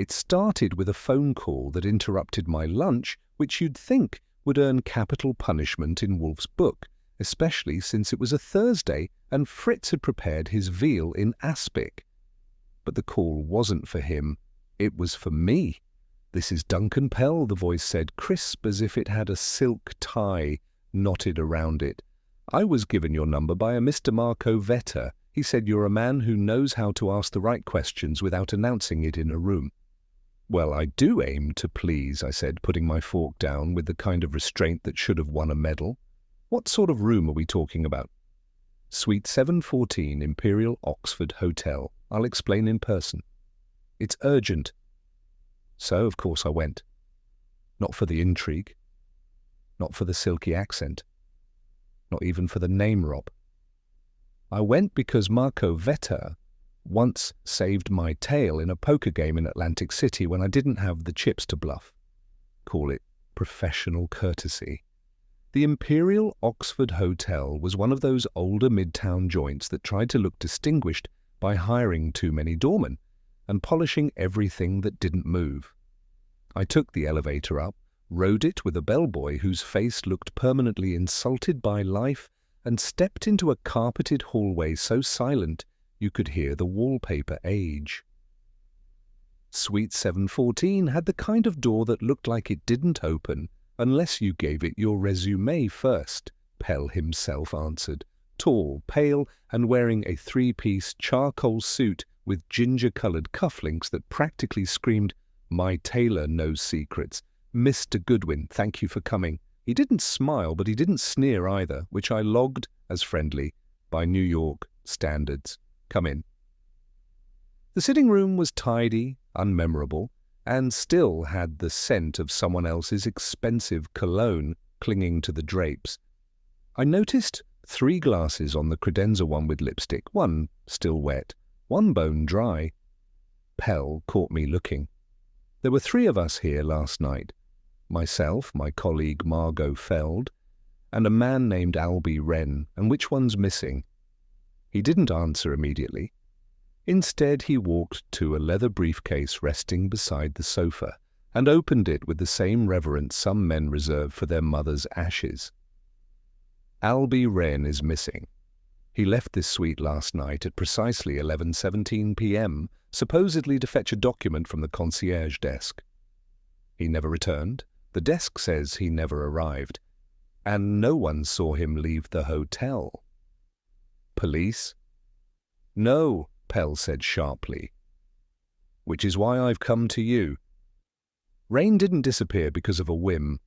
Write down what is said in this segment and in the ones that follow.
It started with a phone call that interrupted my lunch, which you'd think would earn capital punishment in Wolfe's book, especially since it was a Thursday and Fritz had prepared his veal in aspic. But the call wasn't for him. It was for me. "This is Duncan Pell," the voice said, crisp as if it had a silk tie knotted around it. "I was given your number by a Mr. Marco Vetter. He said you're a man who knows how to ask the right questions without announcing it in a room." "Well, I do aim to please," I said, putting my fork down with the kind of restraint that should have won a medal. "What sort of room are we talking about?" "Suite 714, Imperial Oxford Hotel. I'll explain in person." "It's urgent." So, of course, I went. Not for the intrigue. Not for the silky accent. Not even for the name rob. I went because Marco Vetter once saved my tail in a poker game in Atlantic City when I didn't have the chips to bluff. Call it professional courtesy. The Imperial Oxford Hotel was one of those older midtown joints that tried to look distinguished by hiring too many doormen and polishing everything that didn't move. I took the elevator up, rode it with a bellboy whose face looked permanently insulted by life, and stepped into a carpeted hallway so silent you could hear the wallpaper age. Suite 714 had the kind of door that looked like it didn't open unless you gave it your resume first, Pell himself answered, tall, pale, and wearing a three-piece charcoal suit with ginger-coloured cufflinks that practically screamed, "My tailor knows secrets. Mr. Goodwin, thank you for coming." He didn't smile, but he didn't sneer either, which I logged as friendly by New York standards. "Come in." The sitting room was tidy, unmemorable, and still had the scent of someone else's expensive cologne clinging to the drapes. I noticed 3 glasses on the credenza one with lipstick, one still wet, one bone dry. Pell caught me looking. There were 3 of us here last night. Myself, my colleague Margot Feld, and a man named Albie Wren, and which one's missing? He didn't answer immediately. Instead, he walked to a leather briefcase resting beside the sofa and opened it with the same reverence some men reserve for their mother's ashes. "Albie Wren is missing. He left this suite last night at precisely 11:17 p.m., supposedly to fetch a document from the concierge desk. He never returned. The desk says he never arrived, and no one saw him leave the hotel." "Police?" "No," Pell said sharply. "Which is why I've come to you. Rain didn't disappear because of a whim.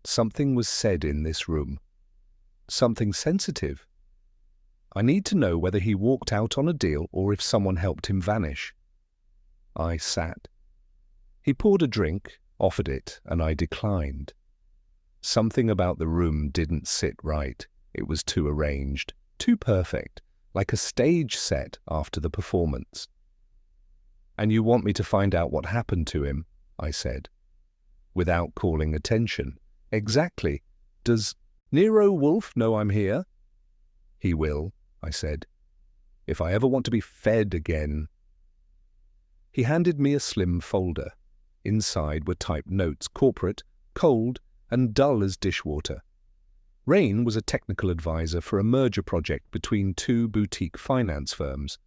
Something was said in this room. Something sensitive. I need to know whether he walked out on a deal or if someone helped him vanish." I sat. He poured a drink, offered it, and I declined. Something about the room didn't sit right. It was too arranged, too perfect, like a stage set after the performance. "And you want me to find out what happened to him?" I said, without calling attention. "Exactly. Does Nero Wolfe know I'm here?" "He will," I said, "if I ever want to be fed again." He handed me a slim folder. Inside were typed notes, corporate, cold, and dull as dishwater. Rain was a technical advisor for a merger project between 2 boutique finance firms,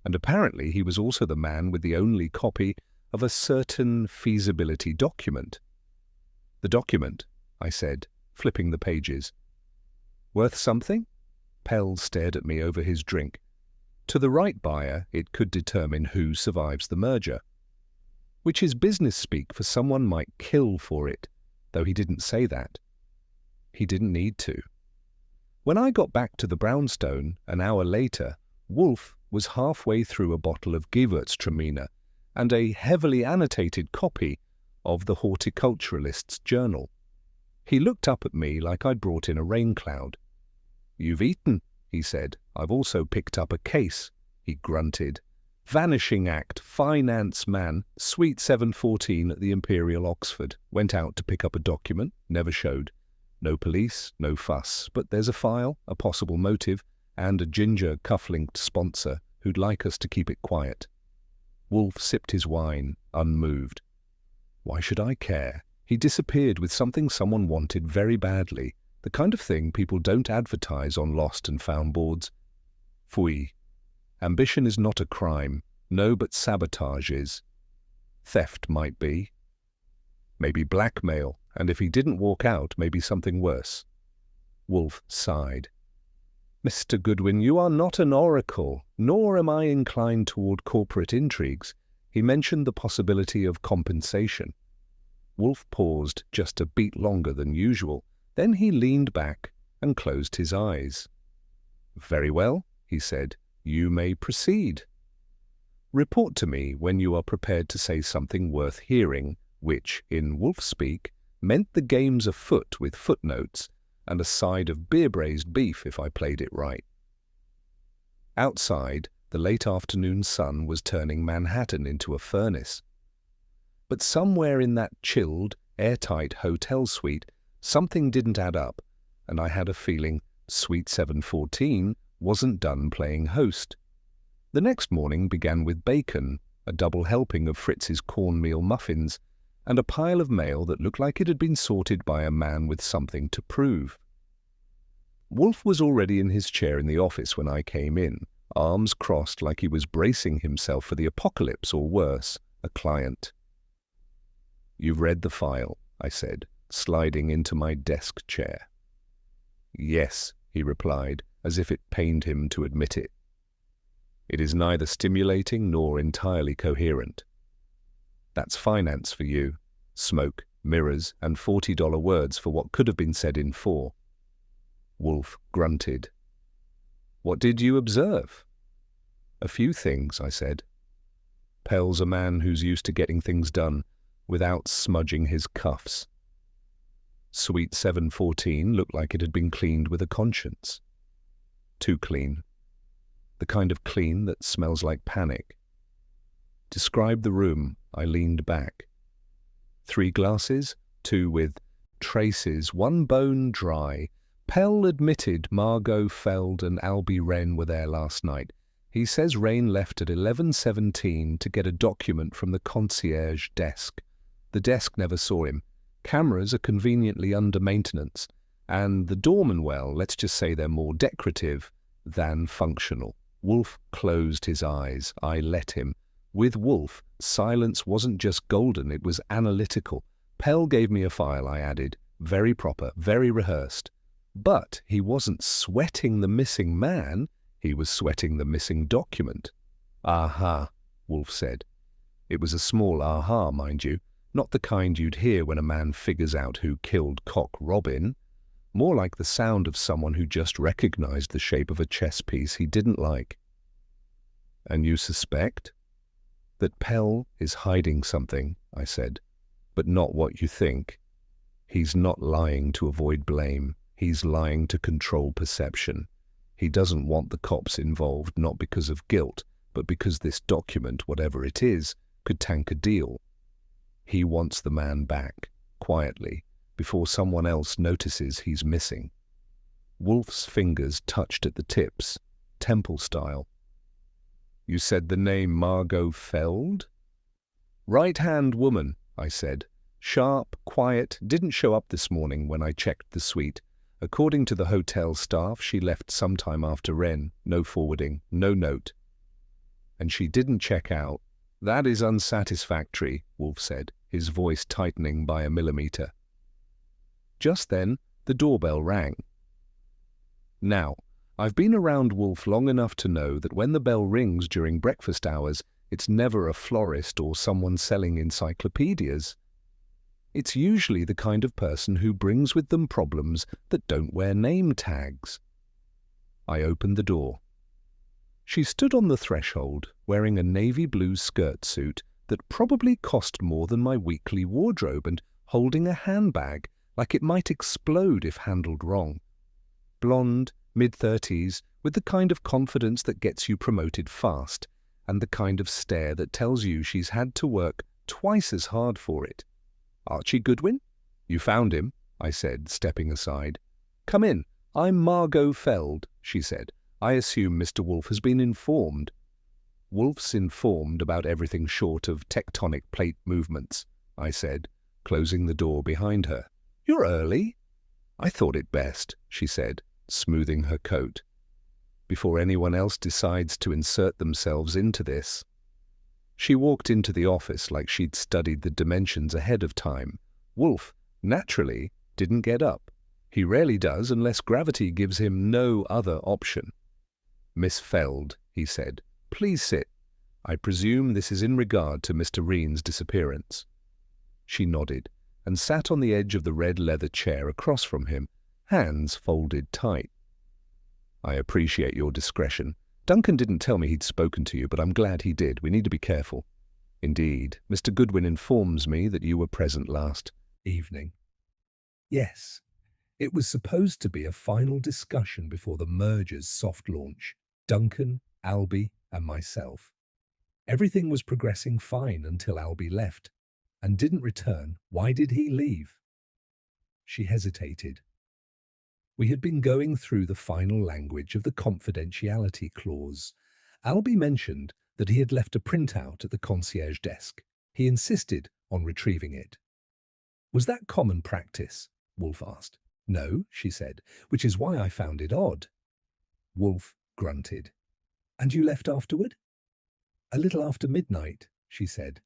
and apparently he was also the man with the only copy of a certain feasibility document. "The document," I said, flipping the pages. "Worth something?" Pell stared at me over his drink. "To the right buyer, it could determine who survives the merger." Which is business speak for someone might kill for it, though he didn't say that. He didn't need to. When I got back to the brownstone an hour later, Wolfe was halfway through a bottle of Gewürztraminer and a heavily annotated copy of the Horticulturalist's Journal. He looked up at me like I'd brought in a rain cloud. "You've eaten," he said. "I've also picked up a case," he grunted. "Vanishing Act, finance man, Suite 714 at the Imperial Oxford. Went out to pick up a document, never showed. No police, no fuss, but there's a file, a possible motive, and a ginger cuff-linked sponsor who'd like us to keep it quiet." Wolfe sipped his wine, unmoved. Why should I care? He disappeared with something someone wanted very badly, the kind of thing people don't advertise on lost and found boards. Phooey. Ambition is not a crime. No, but sabotage is. Theft might be. Maybe blackmail, and if he didn't walk out, maybe something worse. Wolfe sighed. Mr. Goodwin, you are not an oracle, nor am I inclined toward corporate intrigues. He mentioned the possibility of compensation. Wolfe paused just a beat longer than usual. Then he leaned back and closed his eyes. Very well, he said. You may proceed. Report to me when you are prepared to say something worth hearing, which, in Wolfe speak, meant the game's afoot with footnotes and a side of beer-braised beef if I played it right. Outside, the late afternoon sun was turning Manhattan into a furnace. But somewhere in that chilled, airtight hotel suite, something didn't add up, and I had a feeling Suite 714 wasn't done playing host. The next morning began with bacon, a double helping of Fritz's cornmeal muffins, and a pile of mail that looked like it had been sorted by a man with something to prove. Wolfe was already in his chair in the office when I came in, arms crossed like he was bracing himself for the apocalypse or worse, a client. You've read the file, I said, sliding into my desk chair. Yes, he replied, as if it pained him to admit it. It is neither stimulating nor entirely coherent. That's finance for you. Smoke, mirrors, and $40 words for what could have been said in 4. Wolfe grunted. What did you observe? A few things, I said. Pell's a man who's used to getting things done without smudging his cuffs. Suite 714 looked like it had been cleaned with a conscience. Too clean. The kind of clean that smells like panic. Describe the room. I leaned back. 3 glasses, 2 with traces, 1 bone dry. Pell admitted Margot Feld and Albie Wren were there last night. He says Rain left at 11:17 to get a document from the concierge desk. The desk never saw him. Cameras are conveniently under maintenance, and the doorman, well, let's just say they're more decorative than functional. Wolfe closed his eyes. I let him. With Wolfe, silence wasn't just golden, it was analytical. Pell gave me a file, I added. Very proper, very rehearsed. But he wasn't sweating the missing man, he was sweating the missing document. Aha, Wolfe said. It was a small aha, mind you, not the kind you'd hear when a man figures out who killed Cock Robin. More like the sound of someone who just recognized the shape of a chess piece he didn't like. And you suspect? That Pell is hiding something, I said, but not what you think. He's not lying to avoid blame. He's lying to control perception. He doesn't want the cops involved, not because of guilt, but because this document, whatever it is, could tank a deal. He wants the man back, quietly, before someone else notices he's missing. Wolfe's fingers touched at the tips, temple style. You said the name Margot Feld? Right-hand woman, I said. Sharp, quiet, didn't show up this morning when I checked the suite. According to the hotel staff, she left sometime after Wren. No forwarding, no note. And she didn't check out. That is unsatisfactory, Wolfe said, his voice tightening by a millimeter. Just then, the doorbell rang. Now, I've been around Wolfe long enough to know that when the bell rings during breakfast hours, it's never a florist or someone selling encyclopedias. It's usually the kind of person who brings with them problems that don't wear name tags. I opened the door. She stood on the threshold, wearing a navy blue skirt suit that probably cost more than my weekly wardrobe and holding a handbag like it might explode if handled wrong. Blonde, mid-30s, with the kind of confidence that gets you promoted fast, and the kind of stare that tells you she's had to work twice as hard for it. Archie Goodwin? You found him, I said, stepping aside. Come in. I'm Margot Feld, she said. I assume Mr. Wolfe has been informed. Wolfe's informed about everything short of tectonic plate movements, I said, closing the door behind her. You're early. I thought it best, she said, smoothing her coat, before anyone else decides to insert themselves into this. She walked into the office like she'd studied the dimensions ahead of time. Wolfe, naturally, didn't get up. He rarely does unless gravity gives him no other option. Miss Feld, he said, please sit. I presume this is in regard to Mr. Reen's disappearance. She nodded and sat on the edge of the red leather chair across from him, hands folded tight. I appreciate your discretion. Duncan didn't tell me he'd spoken to you, but I'm glad he did. We need to be careful. Indeed, Mr. Goodwin informs me that you were present last evening. Yes, it was supposed to be a final discussion before the merger's soft launch. Duncan, Albie, and myself. Everything was progressing fine until Albie left. And didn't return. Why did he leave? She hesitated. We had been going through the final language of the confidentiality clause. Albie mentioned that he had left a printout at the concierge desk. He insisted on retrieving it. Was that common practice? Wolfe asked. No, she said, which is why I found it odd. Wolfe grunted. And you left afterward? A little after midnight, she said.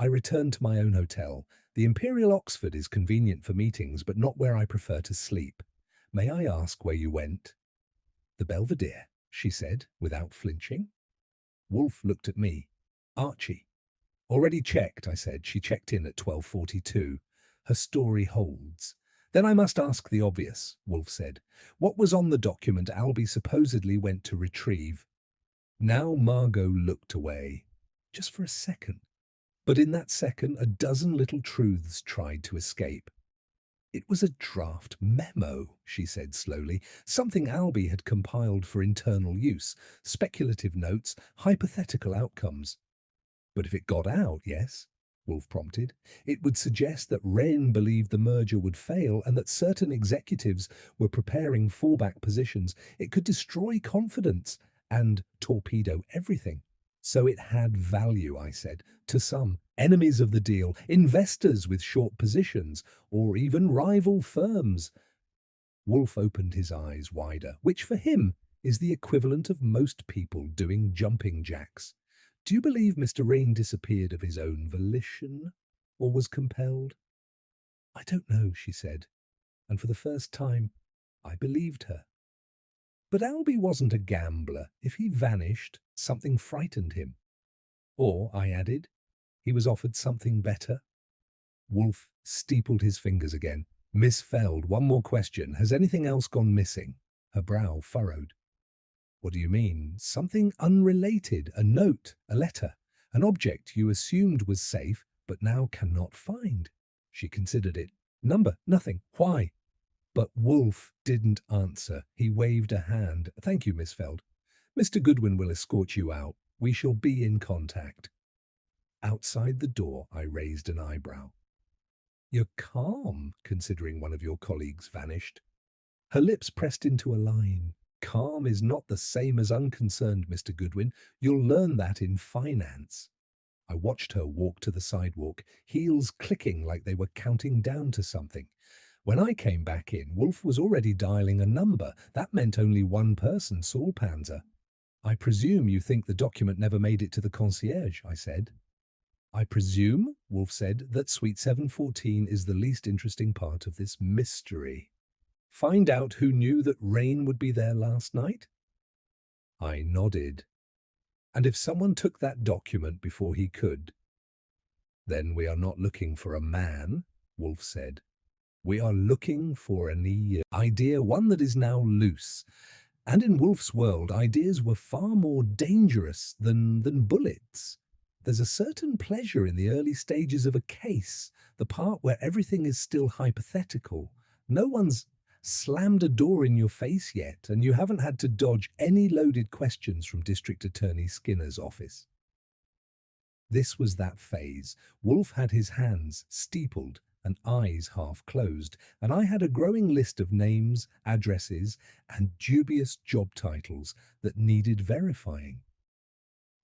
I returned to my own hotel. The Imperial Oxford is convenient for meetings, but not where I prefer to sleep. May I ask where you went? The Belvedere, she said, without flinching. Wolfe looked at me. Archie. Already checked, I said. She checked in at 12:42. Her story holds. Then I must ask the obvious, Wolfe said. What was on the document Albie supposedly went to retrieve? Now Margot looked away. Just for a second. But in that second, a dozen little truths tried to escape. It was a draft memo, she said slowly, something Albie had compiled for internal use, speculative notes, hypothetical outcomes. But if it got out, yes, Wolfe prompted, it would suggest that Wren believed the merger would fail and that certain executives were preparing fallback positions. It could destroy confidence and torpedo everything. So it had value, I said, to some. Enemies of the deal, investors with short positions, or even rival firms. Wolfe opened his eyes wider, which for him is the equivalent of most people doing jumping jacks. Do you believe Mr. Reen disappeared of his own volition, or was compelled? I don't know, she said, and for the first time, I believed her. But Albie wasn't a gambler. If he vanished, something frightened him. Or, I added, he was offered something better. Wolfe steepled his fingers again. Miss Feld, one more question. Has anything else gone missing? Her brow furrowed. What do you mean? Something unrelated, a note, a letter, an object you assumed was safe, but now cannot find. She considered it. Number, nothing. Why? But Wolfe didn't answer. He waved a hand. Thank you, Miss Feld. Mr. Goodwin will escort you out. We shall be in contact. Outside the door, I raised an eyebrow. You're calm, considering one of your colleagues vanished. Her lips pressed into a line. Calm is not the same as unconcerned, Mr. Goodwin. You'll learn that in finance. I watched her walk to the sidewalk, heels clicking like they were counting down to something. When I came back in, Wolfe was already dialing a number. That meant only one person saw Panzer. I presume you think the document never made it to the concierge, I said. I presume, Wolfe said, that Suite 714 is the least interesting part of this mystery. Find out who knew that Rain would be there last night? I nodded. And if someone took that document before he could? Then we are not looking for a man, Wolfe said. We are looking for an idea, one that is now loose. And in Wolfe's world, ideas were far more dangerous than bullets. There's a certain pleasure in the early stages of a case, the part where everything is still hypothetical. No one's slammed a door in your face yet, and you haven't had to dodge any loaded questions from District Attorney Skinner's office. This was that phase. Wolfe had his hands steepled and eyes half closed, and I had a growing list of names, addresses, and dubious job titles that needed verifying.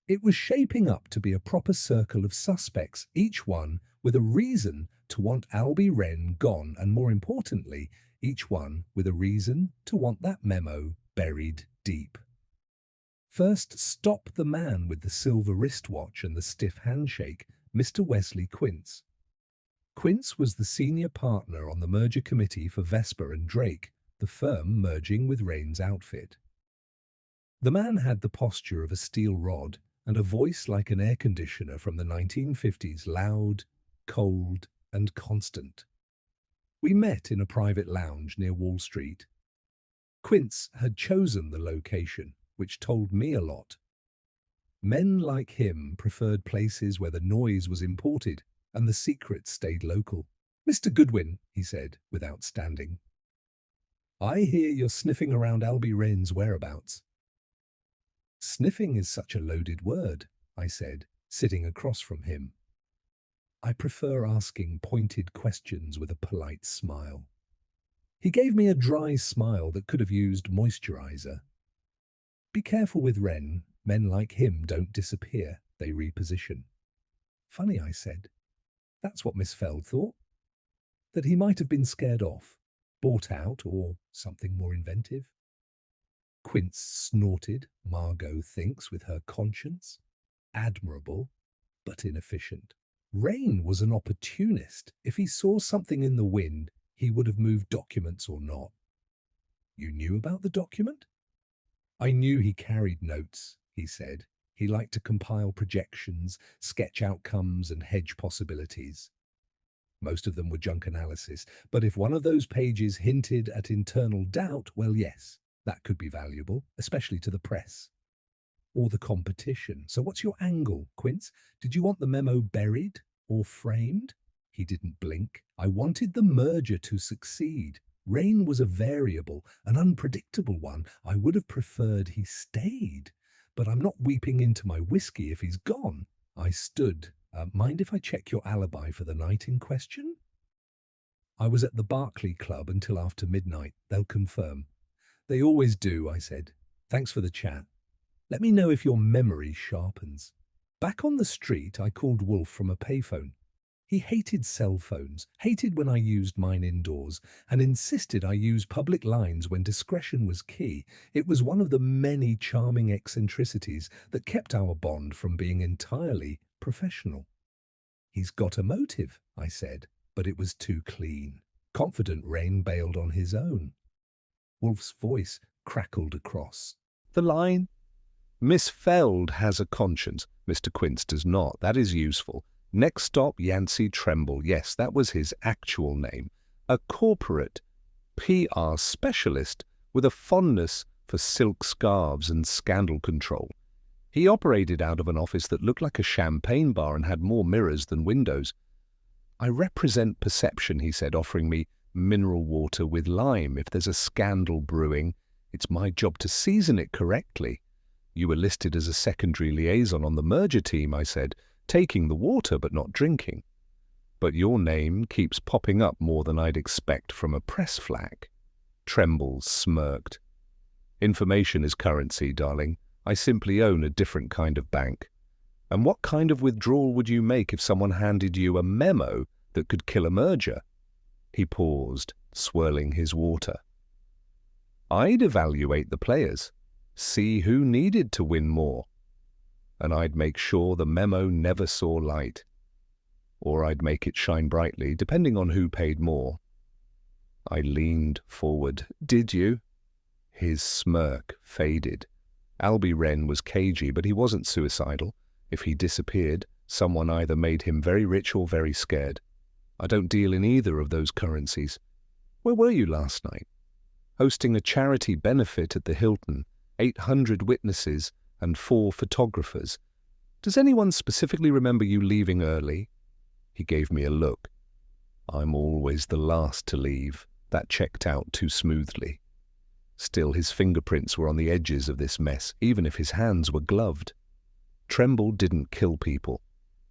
It was shaping up to be a proper circle of suspects, each one with a reason to want Albie Wren gone, and more importantly, each one with a reason to want that memo buried deep. First, stop the man with the silver wristwatch and the stiff handshake, Mr. Wesley Quince. Quince was the senior partner on the merger committee for Vesper and Drake, the firm merging with Rain's outfit. The man had the posture of a steel rod and a voice like an air conditioner from the 1950s, loud, cold, and constant. We met in a private lounge near Wall Street. Quince had chosen the location, which told me a lot. Men like him preferred places where the noise was imported and the secrets stayed local. "Mr. Goodwin," he said, without standing, "I hear you're sniffing around Albie Wren's whereabouts." "Sniffing is such a loaded word," I said, sitting across from him. "I prefer asking pointed questions with a polite smile." He gave me a dry smile that could have used moisturizer. "Be careful with Wren. Men like him don't disappear, they reposition." "Funny," I said. "That's what Miss Feld thought. That he might have been scared off, bought out, or something more inventive." Quince snorted. "Margot thinks with her conscience. Admirable, but inefficient. Rain was an opportunist. If he saw something in the wind, he would have moved documents or not." "You knew about the document?" "I knew he carried notes," he said. "He liked to compile projections, sketch outcomes, and hedge possibilities. Most of them were junk analysis, but if one of those pages hinted at internal doubt, well, yes, that could be valuable, especially to the press. Or the competition. So what's your angle, Quince? Did you want the memo buried or framed?" He didn't blink. "I wanted the merger to succeed. Rain was a variable, an unpredictable one. I would have preferred he stayed. But I'm not weeping into my whiskey if he's gone." I stood. "Mind if I check your alibi for the night in question?" "I was at the Barclay Club until after midnight. They'll confirm." "They always do," I said. "Thanks for the chat. Let me know if your memory sharpens." Back on the street, I called Wolfe from a payphone. He hated cell phones, hated when I used mine indoors, and insisted I use public lines when discretion was key. It was one of the many charming eccentricities that kept our bond from being entirely professional. "He's got a motive," I said, but it was too clean. Confident Rain bailed on his own. Wolfe's voice crackled across the line. "Miss Feld has a conscience. Mr. Quince does not. That is useful. Next stop, Yancey Tremble." Yes, that was his actual name. A corporate PR specialist with a fondness for silk scarves and scandal control. He operated out of an office that looked like a champagne bar and had more mirrors than windows. "I represent perception," he said, offering me mineral water with lime. "If there's a scandal brewing, it's my job to season it correctly." "You were listed as a secondary liaison on the merger team," I said, "taking the water but not drinking. But your name keeps popping up more than I'd expect from a press flag." Tremble smirked. "Information is currency, darling. I simply own a different kind of bank. And what kind of withdrawal would you make if someone handed you a memo that could kill a merger?" He paused, swirling his water. "I'd evaluate the players, see who needed to win more. And I'd make sure the memo never saw light. Or I'd make it shine brightly, depending on who paid more." I leaned forward. "Did you?" His smirk faded. Albie Wren was cagey, but he wasn't suicidal. If he disappeared, someone either made him very rich or very scared. I don't deal in either of those currencies. "Where were you last night?" "Hosting a charity benefit at the Hilton, 800 witnesses and 4 photographers. Does anyone specifically remember you leaving early?" He gave me a look. "I'm always the last to leave." That checked out too smoothly. Still, his fingerprints were on the edges of this mess, even if his hands were gloved. Tremble didn't kill people.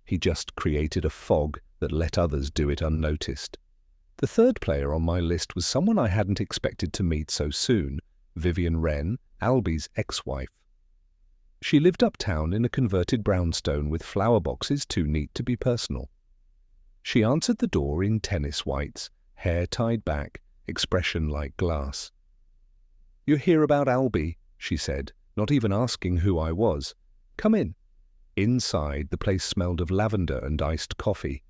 He just created a fog that let others do it unnoticed. The third player on my list was someone I hadn't expected to meet so soon, Vivian Wren, Albie's ex-wife. She lived uptown in a converted brownstone with flower boxes too neat to be personal. She answered the door in tennis whites, hair tied back, expression like glass. "You hear about Albie," she said, not even asking who I was. "Come in." Inside, the place smelled of lavender and iced coffee.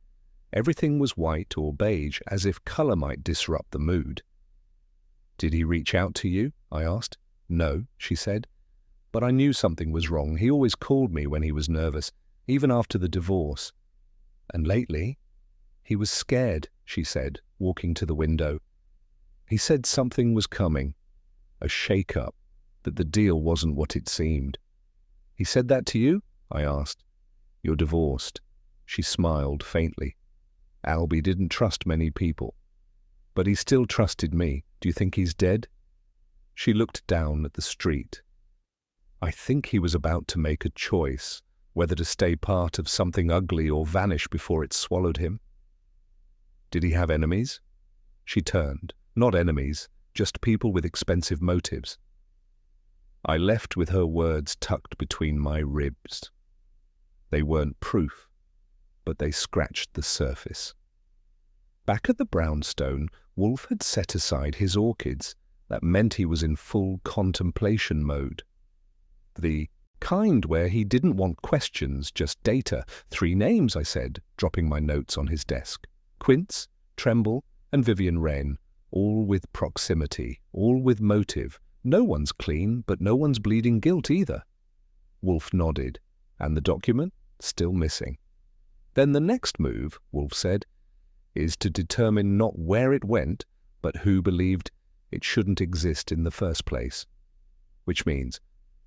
Everything was white or beige, as if colour might disrupt the mood. "Did he reach out to you?" I asked. "No," she said. "But I knew something was wrong. He always called me when he was nervous, even after the divorce. And lately, he was scared," she said, walking to the window. "He said something was coming, a shake-up, that the deal wasn't what it seemed." "He said that to you?" I asked. "You're divorced." She smiled faintly. "Albie didn't trust many people, but he still trusted me. Do you think he's dead?" She looked down at the street. "I think he was about to make a choice, whether to stay part of something ugly or vanish before it swallowed him." "Did he have enemies?" She turned. "Not enemies, just people with expensive motives." I left with her words tucked between my ribs. They weren't proof, but they scratched the surface. Back at the brownstone, Wolfe had set aside his orchids. That meant he was in full contemplation mode. The kind where he didn't want questions, just data. 3 names, I said, dropping my notes on his desk. Quince, Tremble, and Vivian Wren, all with proximity, all with motive. No one's clean, but no one's bleeding guilt either. Wolfe nodded. "And the document? Still missing." "Then the next move," Wolfe said, "is to determine not where it went, but who believed it shouldn't exist in the first place." "Which means,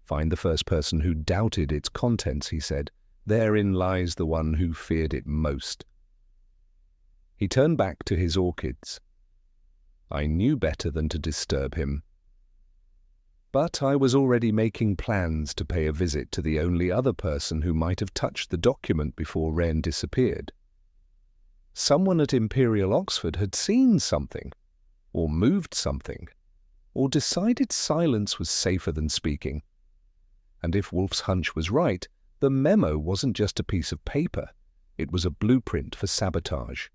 find the first person who doubted its contents," he said. "Therein lies the one who feared it most." He turned back to his orchids. I knew better than to disturb him. But I was already making plans to pay a visit to the only other person who might have touched the document before Wren disappeared. Someone at Imperial Oxford had seen something, or moved something, or decided silence was safer than speaking. And if Wolfe's hunch was right, the memo wasn't just a piece of paper. It was a blueprint for sabotage.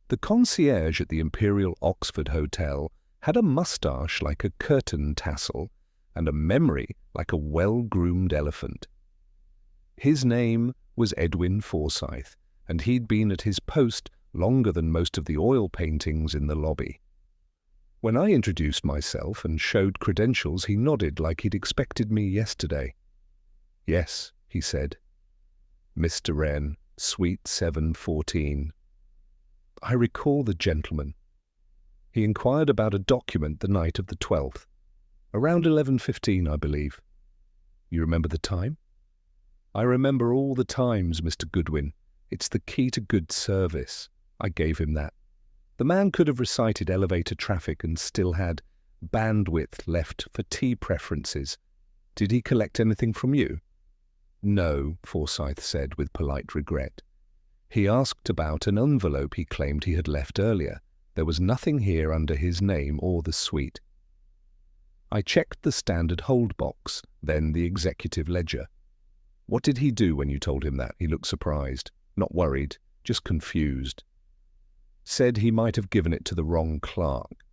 The concierge at the Imperial Oxford Hotel had a mustache like a curtain tassel and a memory like a well-groomed elephant. His name was Edwin Forsyth, and he'd been at his post longer than most of the oil paintings in the lobby. When I introduced myself and showed credentials, he nodded like he'd expected me yesterday. "Yes," he said. "Mr. Wren, Suite 714. I recall the gentleman. He inquired about a document the night of the 12th, around 11:15, I believe. You remember the time?" "I remember all the times, Mr. Goodwin. It's the key to good service." I gave him that. The man could have recited elevator traffic and still had bandwidth left for tea preferences. "Did he collect anything from you?" "No," Forsyth said with polite regret. "He asked about an envelope he claimed he had left earlier. There was nothing here under his name or the suite." I checked the standard hold box, then the executive ledger. "What did he do when you told him that?" He looked surprised. Not worried, just confused. "Said he might have given it to the wrong clerk.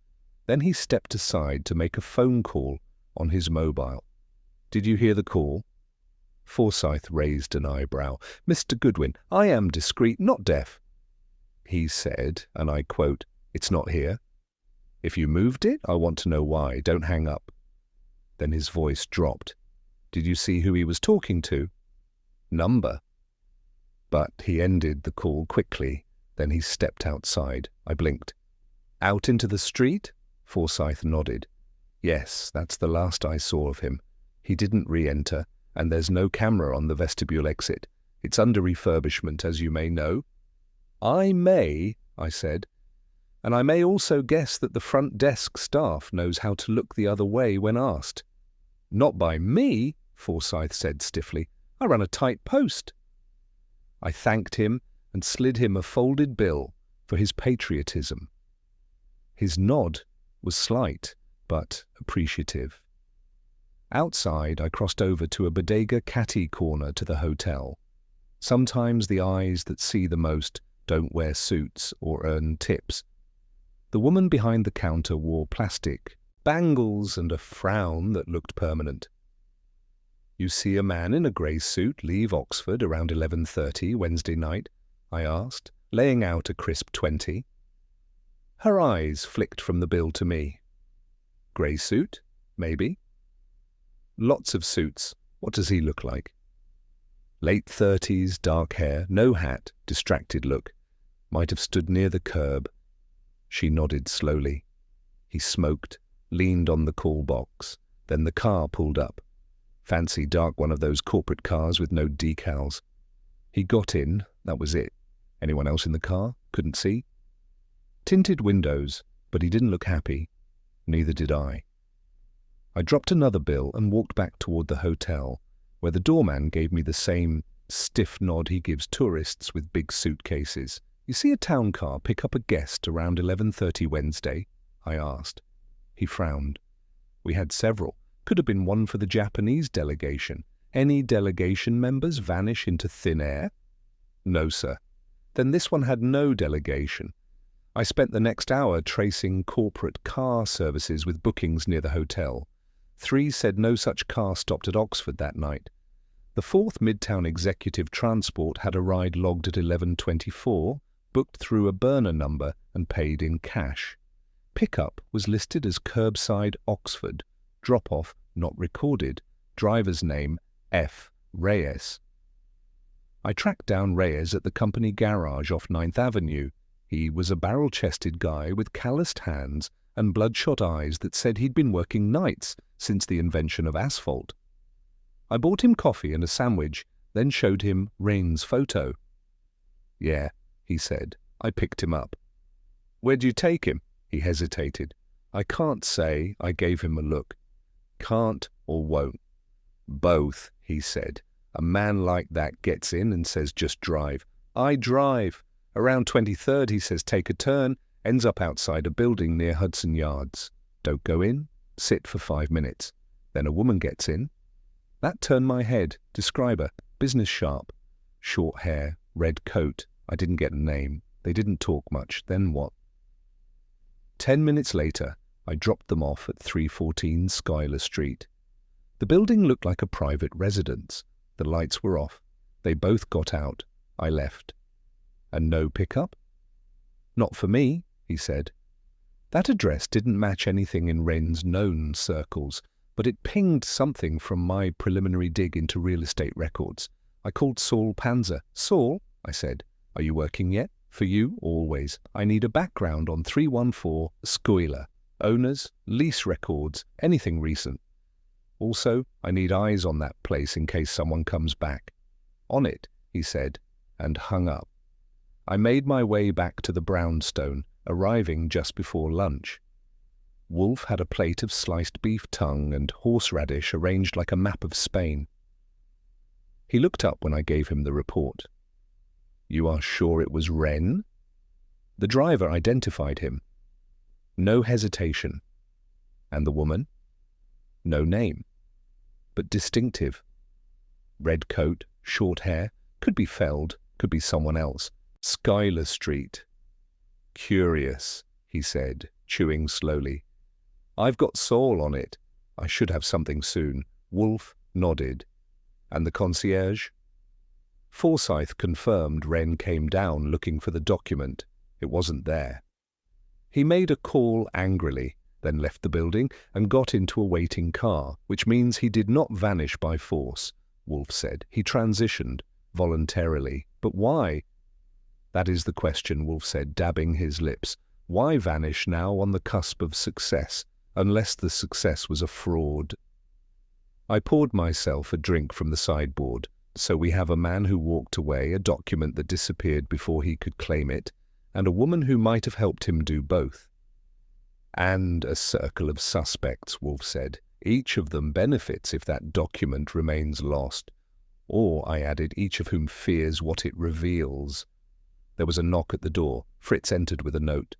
Then he stepped aside to make a phone call on his mobile." "Did you hear the call?" Forsyth raised an eyebrow. "Mr. Goodwin, I am discreet, not deaf." He said, and I quote, "It's not here. If you moved it, I want to know why. Don't hang up." Then his voice dropped. "Did you see who he was talking to?" "Number." But he ended the call quickly. Then he stepped outside. I blinked. "Out into the street?" Forsyth nodded. "Yes, that's the last I saw of him. He didn't re-enter, and there's no camera on the vestibule exit. It's under refurbishment, as you may know." "I may," I said. "And I may also guess that the front desk staff knows how to look the other way when asked." "Not by me," Forsyth said stiffly. "I run a tight post." I thanked him and slid him a folded bill for his patriotism. His nod was slight, but appreciative. Outside, I crossed over to a bodega catty corner to the hotel. Sometimes the eyes that see the most don't wear suits or earn tips. The woman behind the counter wore plastic bangles and a frown that looked permanent. "You see a man in a grey suit leave Oxford around 11:30 Wednesday night?" I asked, laying out a crisp 20. Her eyes flicked from the bill to me. "Grey suit? Maybe." "Lots of suits. What does he look like?" "Late 30s, dark hair, no hat, distracted look. Might have stood near the curb." She nodded slowly. He smoked, leaned on the call box. Then the car pulled up. Fancy dark one of those corporate cars with no decals. He got in, that was it. Anyone else in the car? Couldn't see. Tinted windows, but he didn't look happy. Neither did I. I dropped another bill and walked back toward the hotel, where the doorman gave me the same stiff nod he gives tourists with big suitcases. "You see a town car pick up a guest around 11:30 Wednesday?" I asked. He frowned. "We had several. Could have been one for the Japanese delegation. Any delegation members vanish into thin air?" "No, sir." "Then this one had no delegation." I spent the next hour tracing corporate car services with bookings near the hotel. 3 said no such car stopped at Oxford that night. The 4th Midtown Executive Transport had a ride logged at 11:24, booked through a burner number and paid in cash. Pickup was listed as curbside Oxford. Drop-off not recorded. Driver's name F. Reyes. I tracked down Reyes at the company garage off 9th Avenue. He was a barrel-chested guy with calloused hands and bloodshot eyes that said he'd been working nights since the invention of asphalt. I bought him coffee and a sandwich, then showed him Rain's photo. "Yeah," he said. I picked him up. "Where'd you take him?" He hesitated. "I can't say." I gave him a look. "Can't or won't?" "Both," he said. "A man like that gets in and says just drive. I drive. Around 23rd he says take a turn, ends up outside a building near Hudson Yards. Don't go in, sit for 5 minutes. Then a woman gets in. That turned my head. Describe her. Business sharp. Short hair, red coat. I didn't get a name. They didn't talk much. Then what? 10 minutes later, I dropped them off at 314 Schuyler Street. The building looked like a private residence. The lights were off. They both got out. I left. "And no pickup?" "Not for me," he said. That address didn't match anything in Wren's known circles, but it pinged something from my preliminary dig into real estate records. I called Saul Panzer. "Saul," I said, "are you working yet?" "For you, always. I need a background on 314 Schuyler. Owners, lease records, anything recent. Also, I need eyes on that place in case someone comes back." "On it," he said, and hung up. I made my way back to the brownstone, arriving just before lunch. Wolfe had a plate of sliced beef tongue and horseradish arranged like a map of Spain. He looked up when I gave him the report. "You are sure it was Wren?" The driver identified him. No hesitation. "And the woman?" "No name, but distinctive. Red coat, short hair, could be Feld, could be someone else. Schuyler Street." "Curious," he said, chewing slowly. "I've got Saul on it. I should have something soon." Wolfe nodded. "And the concierge?" Forsyth confirmed Wren came down looking for the document. It wasn't there. He made a call angrily, then left the building and got into a waiting car, which means he did not vanish by force, Wolfe said. He transitioned, voluntarily. But why? "That is the question," Wolfe said, dabbing his lips. "Why vanish now on the cusp of success, unless the success was a fraud?" I poured myself a drink from the sideboard. So we have a man who walked away, a document that disappeared before he could claim it, and a woman who might have helped him do both. "And a circle of suspects," Wolfe said. "Each of them benefits if that document remains lost. Or," I added, "each of whom fears what it reveals." There was a knock at the door. Fritz entered with a note.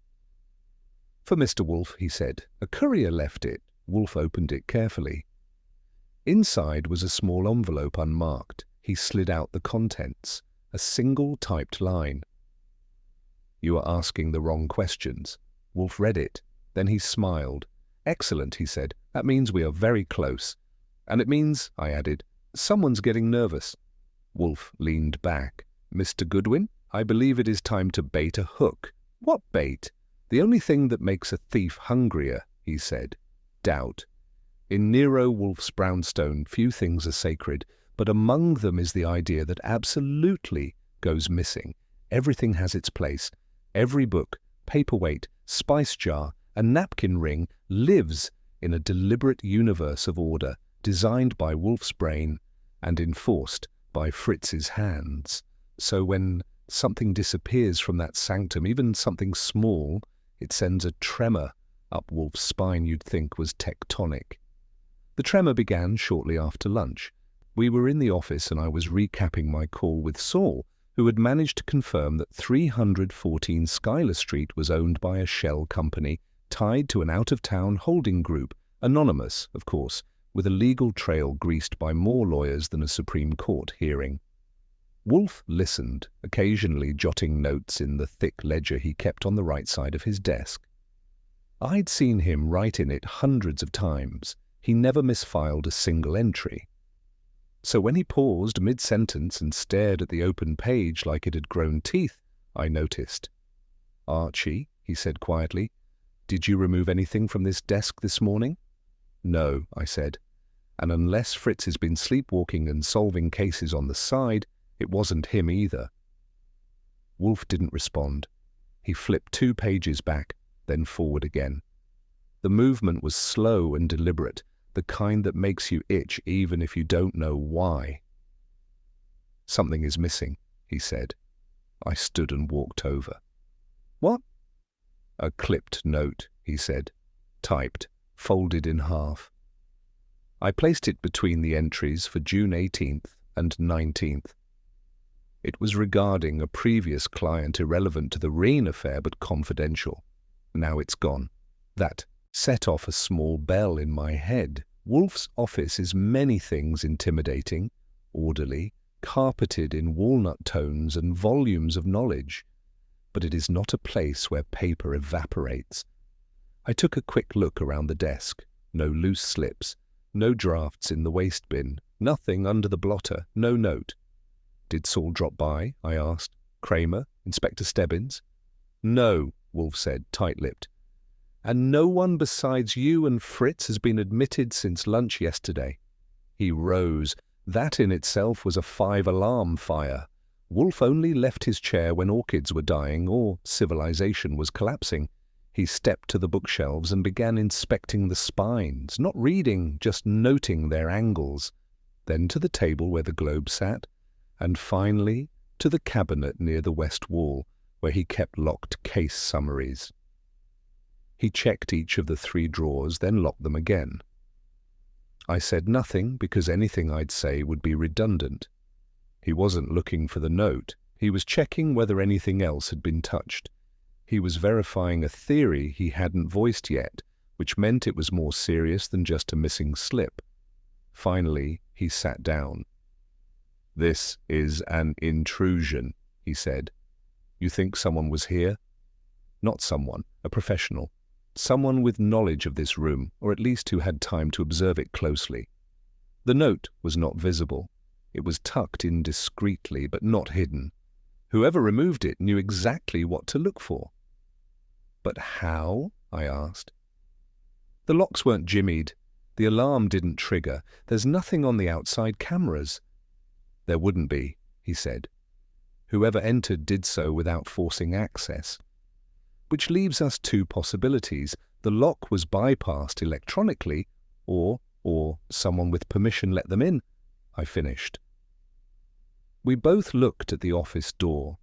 "For Mr. Wolfe," he said. "A courier left it." Wolfe opened it carefully. Inside was a small envelope unmarked. He slid out the contents, a single typed line. "You are asking the wrong questions." Wolfe read it. Then he smiled. "Excellent," he said. "That means we are very close." "And it means," I added, "someone's getting nervous." Wolfe leaned back. "Mr. Goodwin, I believe it is time to bait a hook." "What bait?" "The only thing that makes a thief hungrier," he said. "Doubt. In Nero Wolfe's brownstone, few things are sacred, but among them is the idea that absolutely goes missing. Everything has its place. Every book, paperweight, spice jar, and napkin ring lives in a deliberate universe of order, designed by Wolfe's brain and enforced by Fritz's hands. So when something disappears from that sanctum, even something small, it sends a tremor up Wolfe's spine you'd think was tectonic. The tremor began shortly after lunch. We were in the office and I was recapping my call with Saul, who had managed to confirm that 314 Schuyler Street was owned by a shell company tied to an out-of-town holding group, anonymous, of course, with a legal trail greased by more lawyers than a Supreme Court hearing. Wolfe listened, occasionally jotting notes in the thick ledger he kept on the right side of his desk. I'd seen him write in it hundreds of times. He never misfiled a single entry. So when he paused mid-sentence and stared at the open page like it had grown teeth, I noticed. "Archie," he said quietly, "did you remove anything from this desk this morning?" "No," I said, "and unless Fritz has been sleepwalking and solving cases on the side, it wasn't him either." Wolfe didn't respond. He flipped 2 pages back, then forward again. The movement was slow and deliberate, the kind that makes you itch even if you don't know why. "Something is missing," he said. I stood and walked over. "What?" "A clipped note," he said, typed, folded in half. I placed it between the entries for June 18th and 19th. It was regarding a previous client irrelevant to the Rain affair but confidential. Now it's gone. That set off a small bell in my head. Wolfe's office is many things intimidating, orderly, carpeted in walnut tones and volumes of knowledge. But it is not a place where paper evaporates. I took a quick look around the desk. No loose slips, no drafts in the waste bin, nothing under the blotter, no note. "Did Saul drop by?" I asked. "Kramer? Inspector Stebbins?" "No," Wolfe said, tight-lipped. "And no one besides you and Fritz has been admitted since lunch yesterday." He rose. That in itself was a 5-alarm fire. Wolfe only left his chair when orchids were dying or civilization was collapsing. He stepped to the bookshelves and began inspecting the spines, not reading, just noting their angles. Then to the table where the globe sat, and finally to the cabinet near the west wall, where he kept locked case summaries. He checked each of the 3 drawers, then locked them again. I said nothing because anything I'd say would be redundant. He wasn't looking for the note. He was checking whether anything else had been touched. He was verifying a theory he hadn't voiced yet, which meant it was more serious than just a missing slip. Finally, he sat down. "This is an intrusion," he said. "You think someone was here?" "Not someone, a professional. Someone with knowledge of this room, or at least who had time to observe it closely." The note was not visible. It was tucked in discreetly, but not hidden. Whoever removed it knew exactly what to look for. "But how?" I asked. "The locks weren't jimmied. The alarm didn't trigger. There's nothing on the outside cameras." "There wouldn't be," he said. "Whoever entered did so without forcing access. Which leaves us 2 possibilities. The lock was bypassed electronically, or someone with permission let them in," I finished. We both looked at the office door.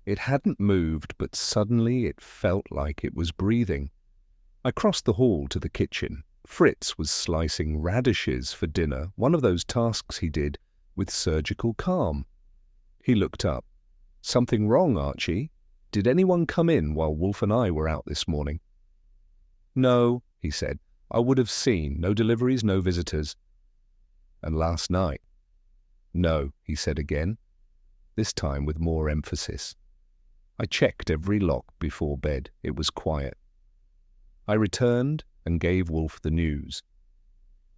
It hadn't moved, but suddenly it felt like it was breathing. I crossed the hall to the kitchen. Fritz was slicing radishes for dinner, one of those tasks he did with surgical calm. He looked up. "Something wrong, Archie? Did anyone come in while Wolfe and I were out this morning?" "No," he said. "I would have seen. No deliveries, no visitors." And last night? No, he said again, this time with more emphasis. I checked every lock before bed. It was quiet. I returned and gave Wolfe the news.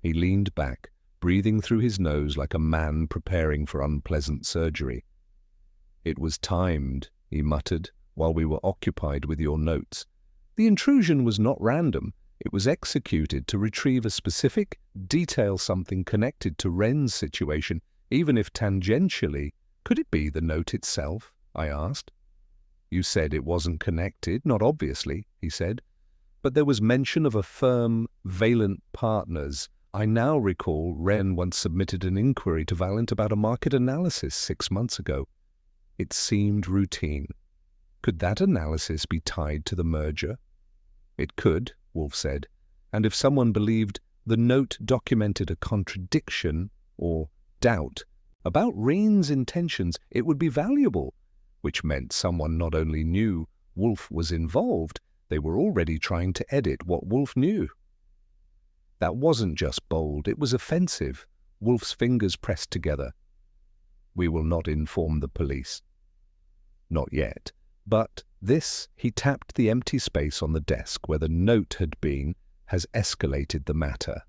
He leaned back, breathing through his nose like a man preparing for unpleasant surgery. It was timed, he muttered, while we were occupied with your notes. The intrusion was not random. It was executed to retrieve a specific, detail something connected to Wren's situation, even if tangentially. Could it be the note itself? I asked. You said it wasn't connected, not obviously, he said. But there was mention of a firm, Valent Partners. I now recall Wren once submitted an inquiry to Valent about a market analysis 6 months ago. It seemed routine. Could that analysis be tied to the merger? It could, Wolfe said, and if someone believed the note documented a contradiction or doubt about Rain's intentions, it would be valuable, which meant someone not only knew Wolfe was involved, they were already trying to edit what Wolfe knew. That wasn't just bold, it was offensive. Wolfe's fingers pressed together. We will not inform the police. Not yet. But this, he tapped the empty space on the desk where the note had been, has escalated the matter.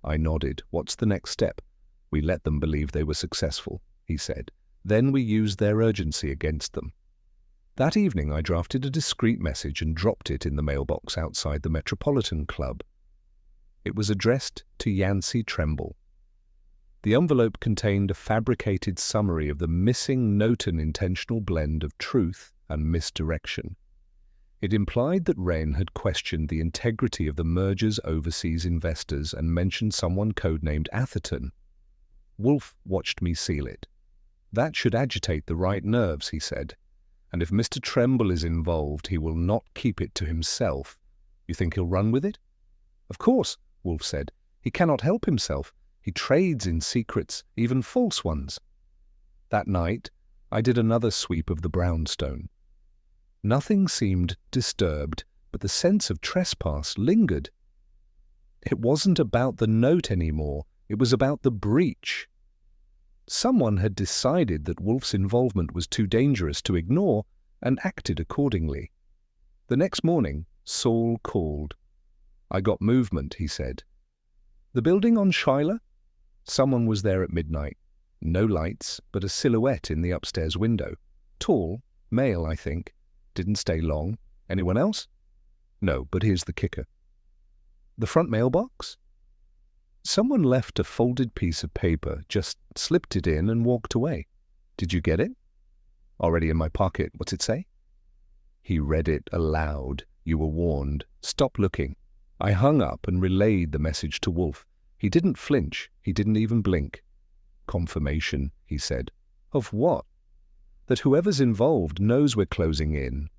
I nodded. What's the next step? We let them believe they were successful, he said. Then we used their urgency against them. That evening I drafted a discreet message and dropped it in the mailbox outside the Metropolitan Club. It was addressed to Yancey Tremble. The envelope contained a fabricated summary of the missing note and intentional blend of truth and misdirection. It implied that Wren had questioned the integrity of the merger's overseas investors and mentioned someone codenamed Atherton. Wolfe watched me seal it. That should agitate the right nerves, he said. And if Mr. Tremble is involved, he will not keep it to himself. You think he'll run with it? Of course, Wolfe said. He cannot help himself. He trades in secrets, even false ones. That night, I did another sweep of the brownstone. Nothing seemed disturbed, but the sense of trespass lingered. It wasn't about the note anymore. It was about the breach. Someone had decided that Wolfe's involvement was too dangerous to ignore and acted accordingly. The next morning, Saul called. I got movement, he said. The building on Schuyler? Someone was there at midnight. No lights, but a silhouette in the upstairs window. Tall, male, I think. Didn't stay long. Anyone else? No, but here's the kicker. The front mailbox? Someone left a folded piece of paper, just slipped it in and walked away. Did you get it? Already in my pocket. What's it say? He read it aloud. You were warned. Stop looking. I hung up and relayed the message to Wolfe. He didn't flinch. He didn't even blink. Confirmation, he said. Of what? That whoever's involved knows we're closing in.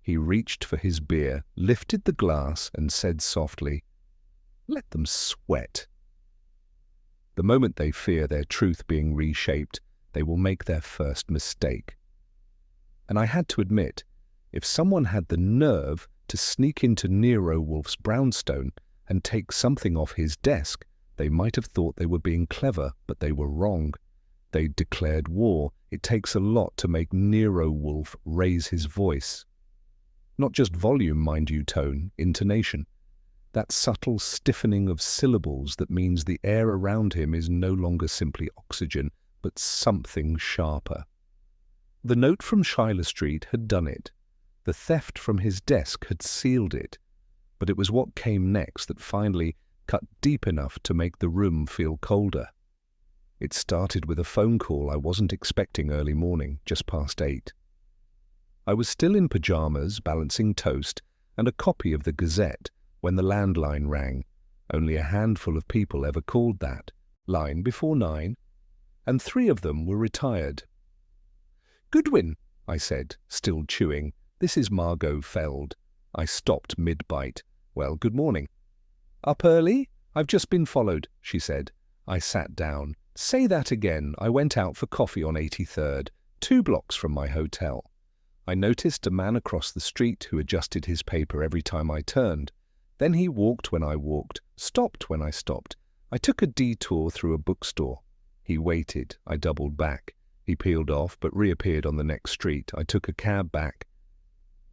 He reached for his beer, lifted the glass, and said softly, Let them sweat. The moment they fear their truth being reshaped, they will make their first mistake. And I had to admit, if someone had the nerve to sneak into Nero Wolfe's brownstone and take something off his desk, they might have thought they were being clever, but they were wrong. They declared war. It takes a lot to make Nero Wolfe raise his voice. Not just volume, mind you, tone, intonation. That subtle stiffening of syllables that means the air around him is no longer simply oxygen, but something sharper. The note from Schuyler Street had done it. The theft from his desk had sealed it. But it was what came next that finally cut deep enough to make the room feel colder. It started with a phone call I wasn't expecting early morning, just past 8. I was still in pajamas, balancing toast and a copy of the Gazette when the landline rang. Only a handful of people ever called that line before 9, and 3 of them were retired. Goodwin, I said, still chewing. This is Margot Feld. I stopped mid-bite. Well, good morning. Up early? I've just been followed, she said. I sat down. Say that again. I went out for coffee on 83rd, 2 blocks from my hotel. I noticed a man across the street who adjusted his paper every time I turned. Then he walked when I walked, stopped when I stopped. I took a detour through a bookstore. He waited. I doubled back. He peeled off, but reappeared on the next street. I took a cab back.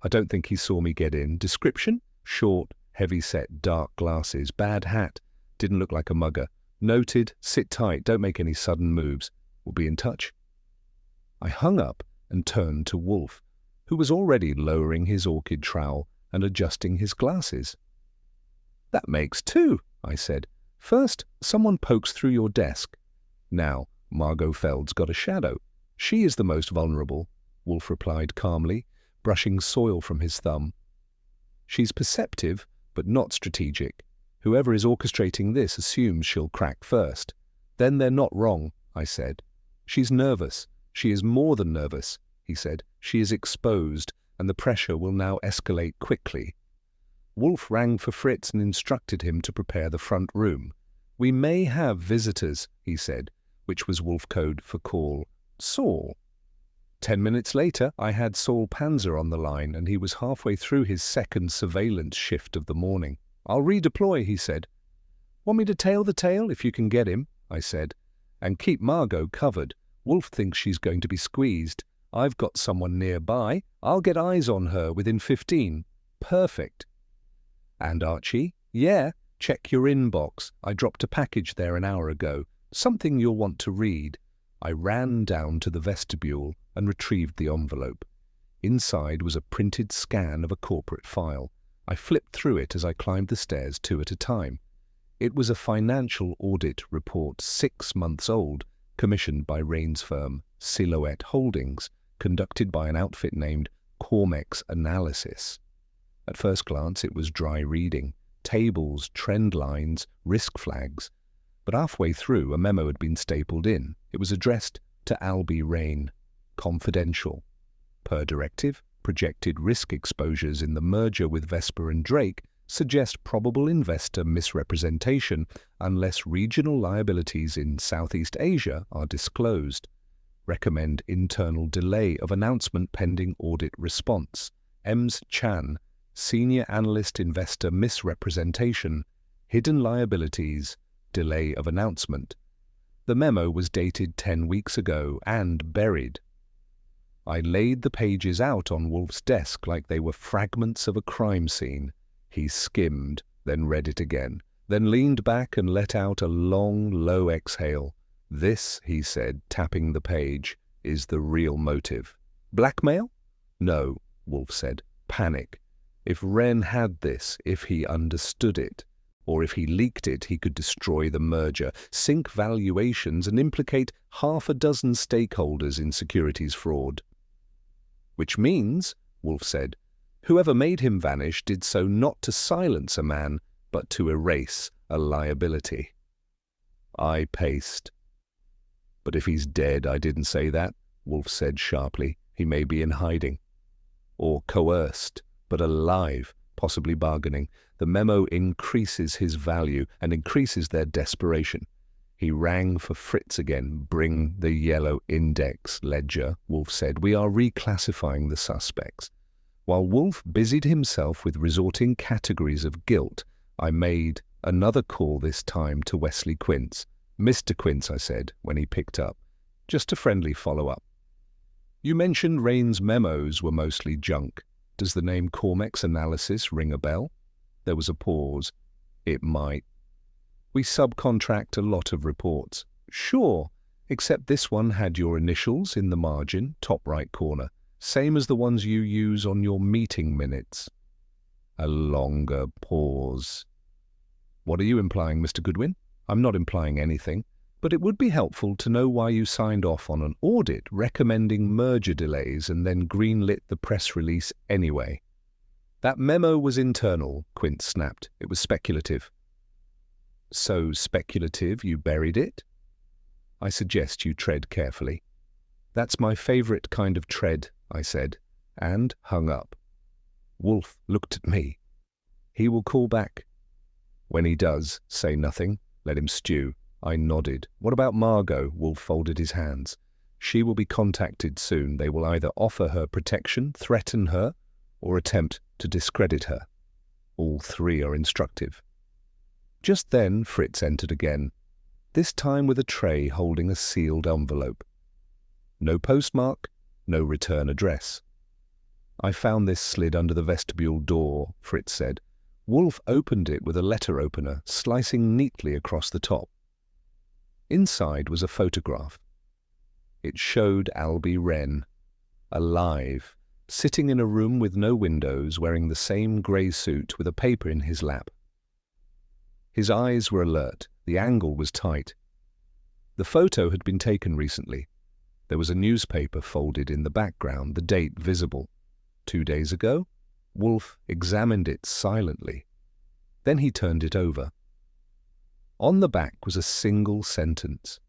I don't think he saw me get in. Description? Short, heavy-set, dark glasses, bad hat. Didn't look like a mugger. Noted, sit tight, don't make any sudden moves. We'll be in touch. I hung up and turned to Wolfe, who was already lowering his orchid trowel and adjusting his glasses. That makes two, I said. First, someone pokes through your desk. Now, Margot Feld's got a shadow. She is the most vulnerable, Wolfe replied calmly, brushing soil from his thumb. She's perceptive, but not strategic. Whoever is orchestrating this assumes she'll crack first. Then they're not wrong, I said. She's nervous. She is more than nervous, he said. She is exposed, and the pressure will now escalate quickly. Wolfe rang for Fritz and instructed him to prepare the front room. We may have visitors, he said, which was Wolf code for call Saul. 10 minutes later, I had Saul Panzer on the line, and he was halfway through his second surveillance shift of the morning. I'll redeploy, he said. Want me to tail the tail if you can get him, I said, and keep Margot covered. Wolfe thinks she's going to be squeezed. I've got someone nearby. I'll get eyes on her within 15. Perfect. And Archie? Yeah, check your inbox. I dropped a package there an hour ago. Something you'll want to read. I ran down to the vestibule and retrieved the envelope. Inside was a printed scan of a corporate file. I flipped through it as I climbed the stairs 2 at a time. It was a financial audit report 6 months old, commissioned by Rain's firm, Silhouette Holdings, conducted by an outfit named Cormex Analysis. At first glance, it was dry reading, tables, trend lines, risk flags. But halfway through, a memo had been stapled in. It was addressed to Albie Rain, confidential. Per directive, projected risk exposures in the merger with Vesper and Drake suggest probable investor misrepresentation unless regional liabilities in Southeast Asia are disclosed. Recommend internal delay of announcement pending audit response. Ems Chan, Senior Analyst Investor Misrepresentation, Hidden Liabilities, Delay of Announcement. The memo was dated 10 weeks ago and buried. I laid the pages out on Wolfe's desk like they were fragments of a crime scene. He skimmed, then read it again, then leaned back and let out a long, low exhale. This, he said, tapping the page, is the real motive. Blackmail? No, Wolfe said. Panic. If Wren had this, if he understood it, or if he leaked it, he could destroy the merger, sink valuations, and implicate 6 stakeholders in securities fraud. Which means, Wolfe said, whoever made him vanish did so not to silence a man, but to erase a liability. I paced. But if he's dead, I didn't say that, Wolfe said sharply. He may be in hiding. Or coerced, but alive, possibly bargaining. The memo increases his value and increases their desperation. He rang for Fritz again. Bring the yellow index ledger, Wolfe said. We are reclassifying the suspects. While Wolfe busied himself with resorting categories of guilt, I made another call, this time to Wesley Quince. Mr. Quince, I said, when he picked up. Just a friendly follow-up. You mentioned Rain's memos were mostly junk. Does the name Cormex Analysis ring a bell? There was a pause. It might. We subcontract a lot of reports. Sure, except this one had your initials in the margin, top right corner, same as the ones you use on your meeting minutes. A longer pause. What are you implying, Mr. Goodwin? I'm not implying anything, but it would be helpful to know why you signed off on an audit recommending merger delays and then greenlit the press release anyway. That memo was internal, Quince snapped. It was speculative. So speculative you buried it? I suggest you tread carefully. That's my favorite kind of tread, I said, and hung up. Wolfe looked at me. He will call back. When he does, say nothing. Let him stew. I nodded. What about Margot? Wolfe folded his hands. She will be contacted soon. They will either offer her protection, threaten her, or attempt to discredit her. All three are instructive. Just then Fritz entered again, this time with a tray holding a sealed envelope. No postmark, no return address. I found this slid under the vestibule door, Fritz said. Wolfe opened it with a letter opener, slicing neatly across the top. Inside was a photograph. It showed Albie Wren, alive, sitting in a room with no windows, wearing the same grey suit with a paper in his lap. His eyes were alert, the angle was tight. The photo had been taken recently. There was a newspaper folded in the background, the date visible. 2 days ago? Wolfe examined it silently. Then he turned it over. On the back was a single sentence.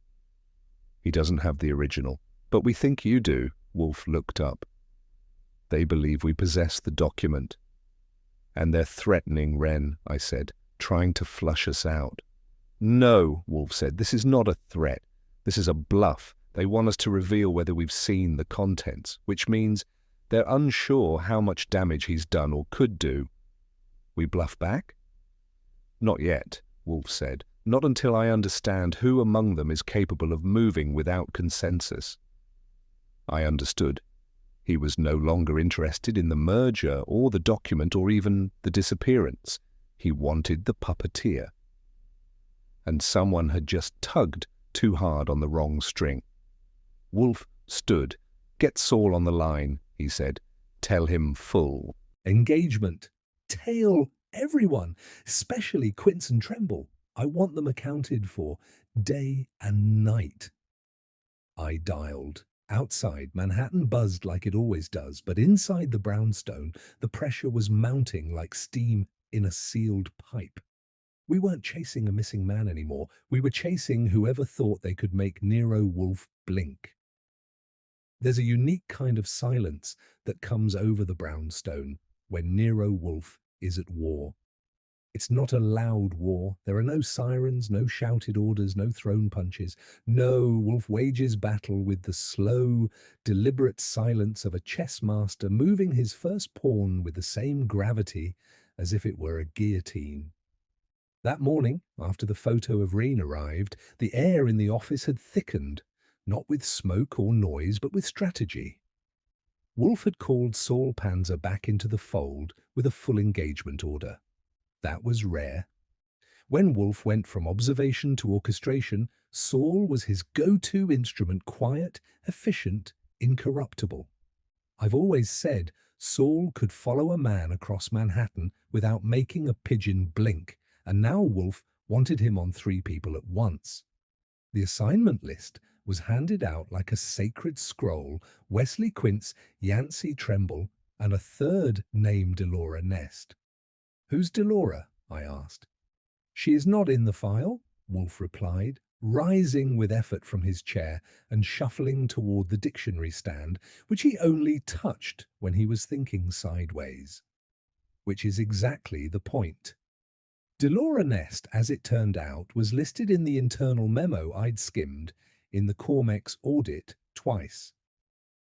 He doesn't have the original, but we think you do. Wolfe looked up. They believe we possess the document. And they're threatening Wren, I said, trying to flush us out. No, Wolfe said, this is not a threat. This is a bluff. They want us to reveal whether we've seen the contents, which means they're unsure how much damage he's done or could do. We bluff back? Not yet, Wolfe said. Not until I understand who among them is capable of moving without consensus. I understood. He was no longer interested in the merger or the document or even the disappearance. He wanted the puppeteer. And someone had just tugged too hard on the wrong string. Wolfe stood. Get Saul on the line, he said. Tell him full. Engagement. Tail everyone, especially Quince and Tremble. I want them accounted for, day and night. I dialed. Outside, Manhattan buzzed like it always does, but inside the brownstone, the pressure was mounting like steam in a sealed pipe. We weren't chasing a missing man anymore. We were chasing whoever thought they could make Nero Wolfe blink. There's a unique kind of silence that comes over the brownstone when Nero Wolfe is at war. It's not a loud war. There are no sirens, no shouted orders, no thrown punches. No, Wolfe wages battle with the slow, deliberate silence of a chess master moving his first pawn with the same gravity as if it were a guillotine. That morning, after the photo of Reen arrived, the air in the office had thickened, not with smoke or noise, but with strategy. Wolfe had called Saul Panzer back into the fold with a full engagement order. That was rare. When Wolfe went from observation to orchestration, Saul was his go-to instrument, quiet, efficient, incorruptible. I've always said Saul could follow a man across Manhattan without making a pigeon blink, and now Wolfe wanted him on 3 people at once. The assignment list was handed out like a sacred scroll: Wesley Quince, Yancey Tremble, and a third named Delora Nest. Who's Delora? I asked. She is not in the file, Wolfe replied, rising with effort from his chair and shuffling toward the dictionary stand, which he only touched when he was thinking sideways. Which is exactly the point. Delora Nest, as it turned out, was listed in the internal memo I'd skimmed in the Cormex audit twice.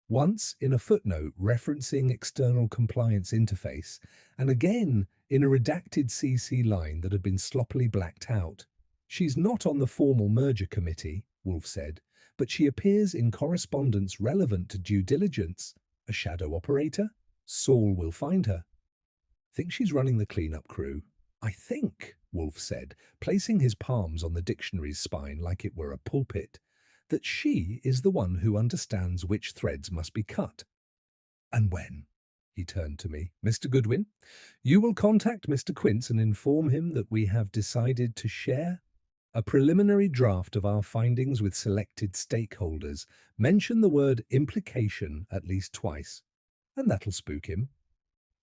Once in a footnote referencing external compliance interface, and again in a redacted CC line that had been sloppily blacked out. She's not on the formal merger committee, Wolfe said, but she appears in correspondence relevant to due diligence. A shadow operator? Saul will find her. Think she's running the cleanup crew? I think, Wolfe said, placing his palms on the dictionary's spine like it were a pulpit, that she is the one who understands which threads must be cut. And when? He turned to me. Mr. Goodwin, you will contact Mr. Quince and inform him that we have decided to share a preliminary draft of our findings with selected stakeholders. Mention the word implication at least twice, and that'll spook him.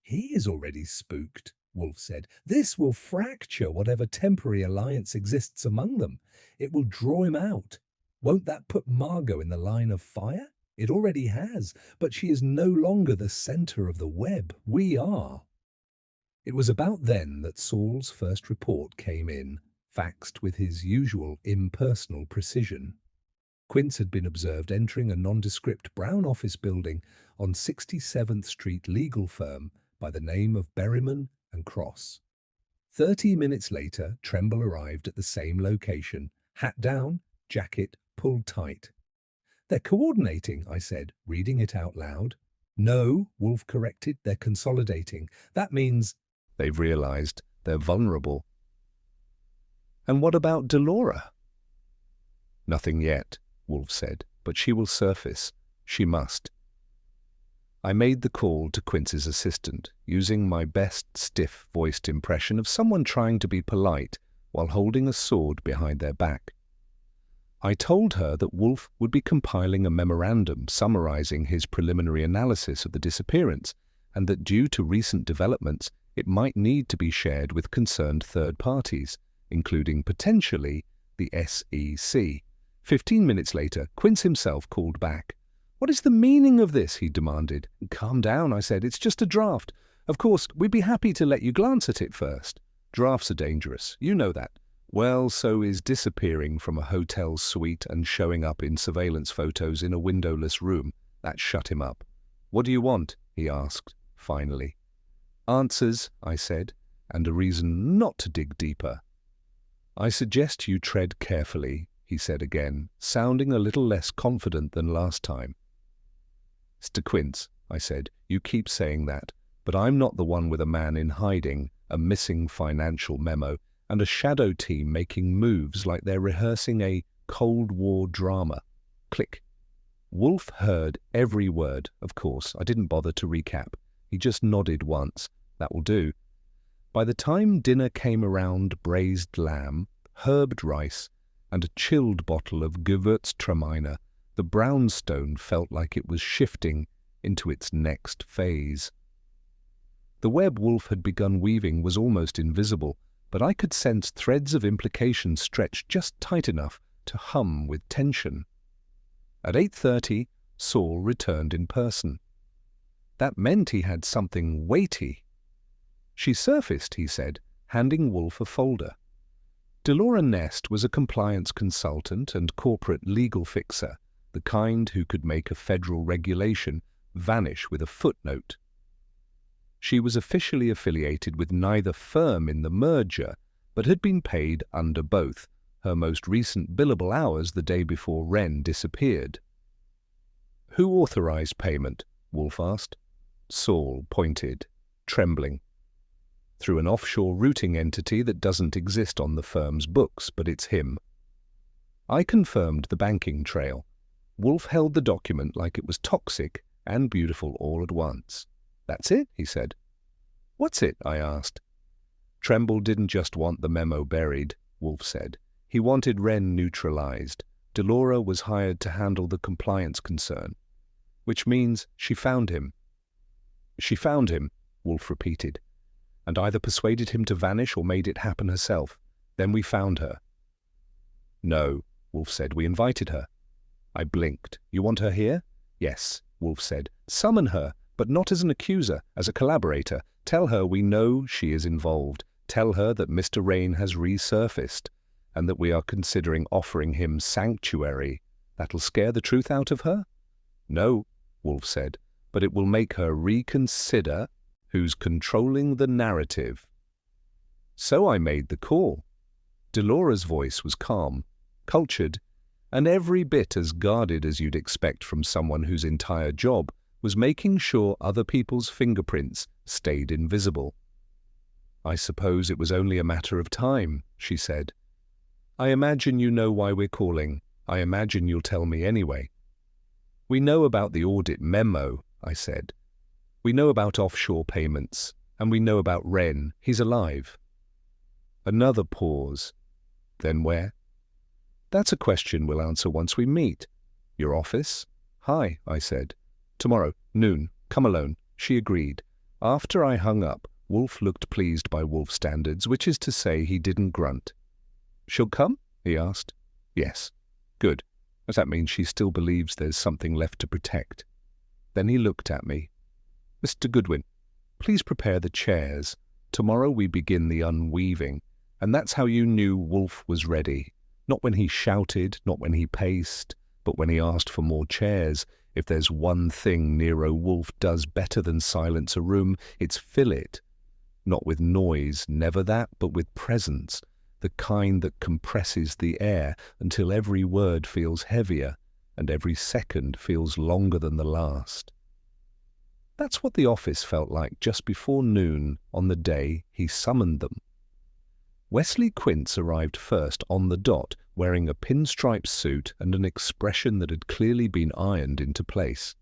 He is already spooked, Wolfe said. This will fracture whatever temporary alliance exists among them. It will draw him out. Won't that put Margot in the line of fire? It already has, but she is no longer the center of the web. We are. It was about then that Saul's first report came in, faxed with his usual impersonal precision. Quince had been observed entering a nondescript brown office building on 67th Street legal firm by the name of Berryman and Cross. 30 minutes later, Tremble arrived at the same location. Hat down, jacket pulled tight. They're coordinating, I said, reading it out loud. No, Wolfe corrected, they're consolidating. That means They've realized they're vulnerable. And what about Delora? Nothing yet, Wolfe said, but she will surface. She must. I made the call to Quince's assistant, using my best stiff-voiced impression of someone trying to be polite while holding a sword behind their back. I told her that Wolfe would be compiling a memorandum summarizing his preliminary analysis of the disappearance, and that due to recent developments, it might need to be shared with concerned third parties, including potentially the SEC. 15 minutes later, Quince himself called back. "What is the meaning of this?" he demanded. "Calm down," I said. "It's just a draft. Of course, we'd be happy to let you glance at it first. Drafts are dangerous. You know that. Well, so is disappearing from a hotel suite and showing up in surveillance photos in a windowless room. That shut him up. "What do you want?" he asked, finally. "Answers," I said, "and a reason not to dig deeper." "I suggest you tread carefully," he said again, sounding a little less confident than last time. "Mr. Quince," I said, "you keep saying that, but I'm not the one with a man in hiding, a missing financial memo, and a shadow team making moves like they're rehearsing a Cold War drama." Click. Wolfe heard every word, of course. I didn't bother to recap. He just nodded once. That will do. By the time dinner came around, braised lamb, herbed rice, and a chilled bottle of Gewürztraminer, the brownstone felt like it was shifting into its next phase. The web Wolfe had begun weaving was almost invisible, but I could sense threads of implication stretched just tight enough to hum with tension. At 8:30, Saul returned in person. That meant he had something weighty. "She surfaced," he said, handing Wolfe a folder. Delora Nest was a compliance consultant and corporate legal fixer, the kind who could make a federal regulation vanish with a footnote. She was officially affiliated with neither firm in the merger, but had been paid under both, her most recent billable hours the day before Wren disappeared. "Who authorized payment?" Wolfe asked. Saul pointed, trembling. "Through an offshore routing entity that doesn't exist on the firm's books, but it's him." I confirmed the banking trail. Wolfe held the document like it was toxic and beautiful all at once. "That's it," he said. "What's it?" I asked. "Tremble didn't just want the memo buried," Wolfe said. "He wanted Wren neutralized. Delora was hired to handle the compliance concern. Which means she found him." "She found him," Wolfe repeated, "and either persuaded him to vanish or made it happen herself. Then we found her." "No," Wolfe said. "We invited her." I blinked. "You want her here?" "Yes," Wolfe said. "Summon her, but not as an accuser, as a collaborator. Tell her we know she is involved. Tell her that Mr. Rain has resurfaced, and that we are considering offering him sanctuary. That'll scare the truth out of her?" "No," Wolfe said, "but it will make her reconsider who's controlling the narrative." So I made the call. Delora's voice was calm, cultured, and every bit as guarded as you'd expect from someone whose entire job was making sure other people's fingerprints stayed invisible. "I suppose it was only a matter of time," she said. "I imagine you know why we're calling. I imagine you'll tell me anyway." "We know about the audit memo," I said. "We know about offshore payments, and we know about Wren. He's alive." Another pause. "Then where?" "That's a question we'll answer once we meet." "Your office?" "Hi," I said. "Tomorrow, noon. Come alone." She agreed. After I hung up, Wolfe looked pleased by Wolfe standards, which is to say he didn't grunt. "She'll come?" he asked. "Yes." "Good. Does that mean she still believes there's something left to protect?" Then he looked at me. "Mr. Goodwin, please prepare the chairs. Tomorrow we begin the unweaving." And that's how you knew Wolfe was ready. Not when he shouted, not when he paced, but when he asked for more chairs. If there's one thing Nero Wolfe does better than silence a room, it's fill it. Not with noise, never that, but with presence, the kind that compresses the air until every word feels heavier and every second feels longer than the last. That's what the office felt like just before noon on the day he summoned them. Wesley Quince arrived first on the dot, wearing a pinstripe suit and an expression that had clearly been ironed into place.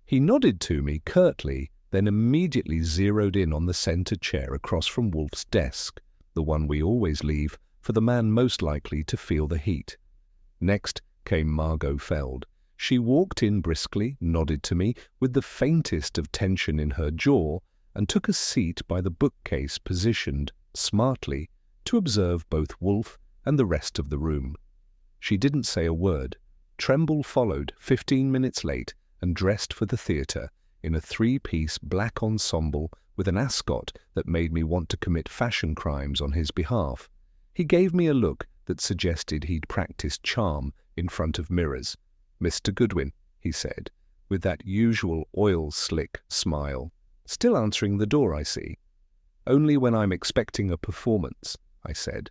He nodded to me curtly, then immediately zeroed in on the center chair across from Wolfe's desk, the one we always leave for the man most likely to feel the heat. Next came Margot Feld. She walked in briskly, nodded to me with the faintest of tension in her jaw, and took a seat by the bookcase positioned smartly to observe both Wolfe and the rest of the room. She didn't say a word. Tremble followed, 15 minutes late, and dressed for the theatre in a three-piece black ensemble with an ascot that made me want to commit fashion crimes on his behalf. He gave me a look that suggested he'd practiced charm in front of mirrors. "Mr. Goodwin," he said, with that usual oil-slick smile. "Still answering the door, I see." "Only when I'm expecting a performance," I said.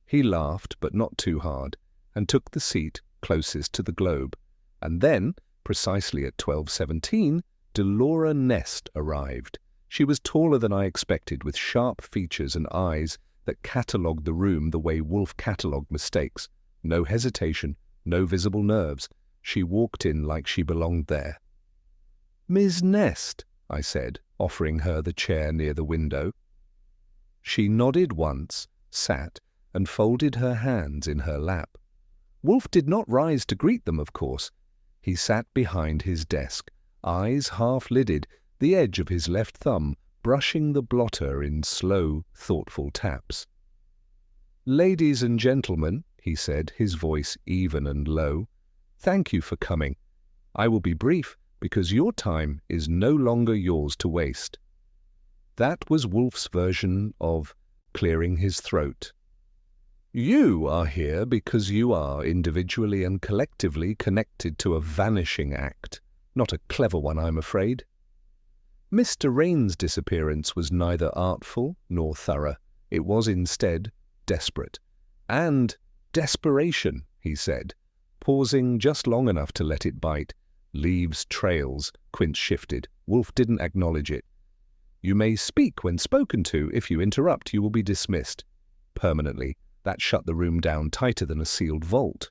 He laughed, but not too hard, and took the seat closest to the globe. And then, precisely at 12:17, Delora Nest arrived. She was taller than I expected, with sharp features and eyes that catalogued the room the way Wolfe catalogued mistakes. No hesitation, no visible nerves. She walked in like she belonged there. "Ms. Nest," I said, offering her the chair near the window. She nodded once, sat, and folded her hands in her lap. Wolfe did not rise to greet them, of course. He sat behind his desk, eyes half-lidded, the edge of his left thumb brushing the blotter in slow, thoughtful taps. "Ladies and gentlemen," he said, his voice even and low, "thank you for coming. I will be brief, because your time is no longer yours to waste." That was Wolfe's version of clearing his throat. "You are here because you are, individually and collectively, connected to a vanishing act. Not a clever one, I'm afraid." Mr. Rain's disappearance was neither artful nor thorough. It was instead desperate. And desperation, he said, pausing just long enough to let it bite. "Leaves trails." Quince shifted. Wolfe didn't acknowledge it. "You may speak when spoken to. If you interrupt, you will be dismissed." Permanently. That shut the room down tighter than a sealed vault.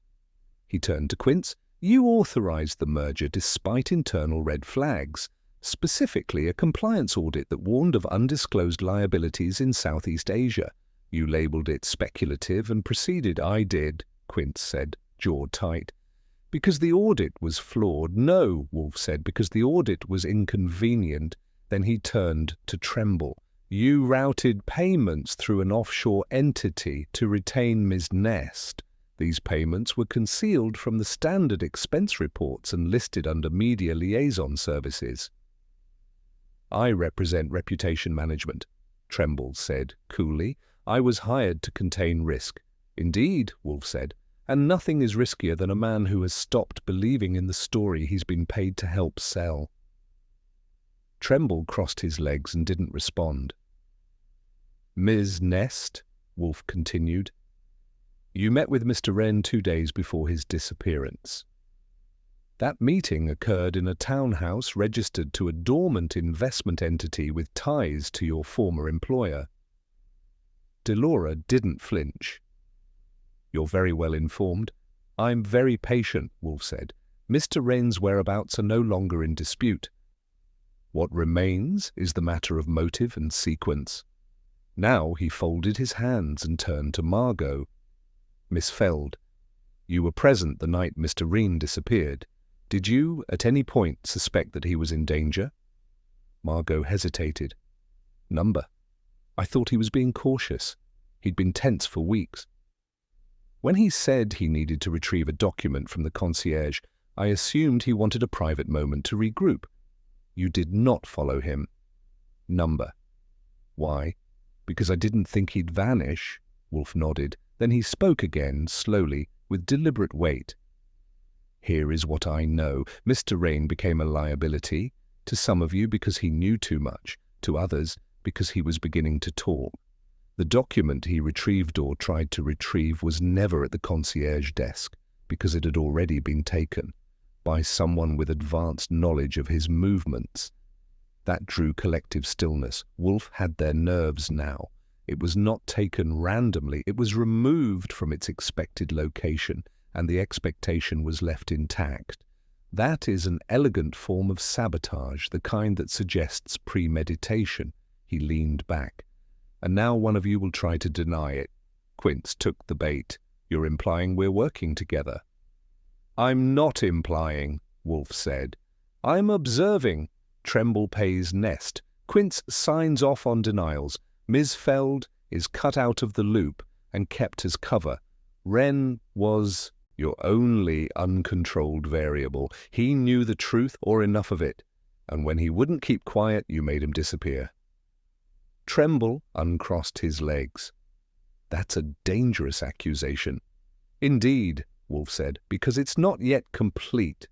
He turned to Quince. "You authorized the merger despite internal red flags, specifically a compliance audit that warned of undisclosed liabilities in Southeast Asia. You labeled it speculative and proceeded." "I did," Quince said, jaw tight. "Because the audit was flawed." "No," Wolfe said, "because the audit was inconvenient." Then he turned to Tremble. "You routed payments through an offshore entity to retain Ms. Nest. These payments were concealed from the standard expense reports and listed under media liaison services." "I represent reputation management," Tremble said coolly. "I was hired to contain risk." "Indeed," Wolfe said, "and nothing is riskier than a man who has stopped believing in the story he's been paid to help sell." Tremble crossed his legs and didn't respond. "Ms. Nest," Wolfe continued, "you met with Mr. Wren 2 days before his disappearance. That meeting occurred in a townhouse registered to a dormant investment entity with ties to your former employer." Delora didn't flinch. "You're very well informed." "I'm very patient," Wolfe said. "Mr. Wren's whereabouts are no longer in dispute. What remains is the matter of motive and sequence." Now he folded his hands and turned to Margot. "Miss Feld, you were present the night Mr. Wren disappeared. Did you, at any point, suspect that he was in danger?" Margot hesitated. "Number. I thought he was being cautious. He'd been tense for weeks. When he said he needed to retrieve a document from the concierge, I assumed he wanted a private moment to regroup. You did not follow him." "Number. Why?" "Because I didn't think he'd vanish." Wolfe nodded. Then he spoke again, slowly, with deliberate weight. "Here is what I know. Mr. Wren became a liability, to some of you because he knew too much, to others because he was beginning to talk. The document he retrieved or tried to retrieve was never at the concierge desk, because it had already been taken by someone with advanced knowledge of his movements. That drew collective stillness. Wolfe had their nerves now. It was not taken randomly. It was removed from its expected location, and the expectation was left intact. That is an elegant form of sabotage, the kind that suggests premeditation. He leaned back. And now one of you will try to deny it. Quince took the bait. You're implying we're working together. I'm not implying, Wolfe said. I'm observing. Tremble pays nest. Quince signs off on denials. Ms. Feld is cut out of the loop and kept as cover. Wren was your only uncontrolled variable. He knew the truth or enough of it, and when he wouldn't keep quiet, you made him disappear. Tremble uncrossed his legs. That's a dangerous accusation. Indeed, Wolfe said, because it's not yet complete.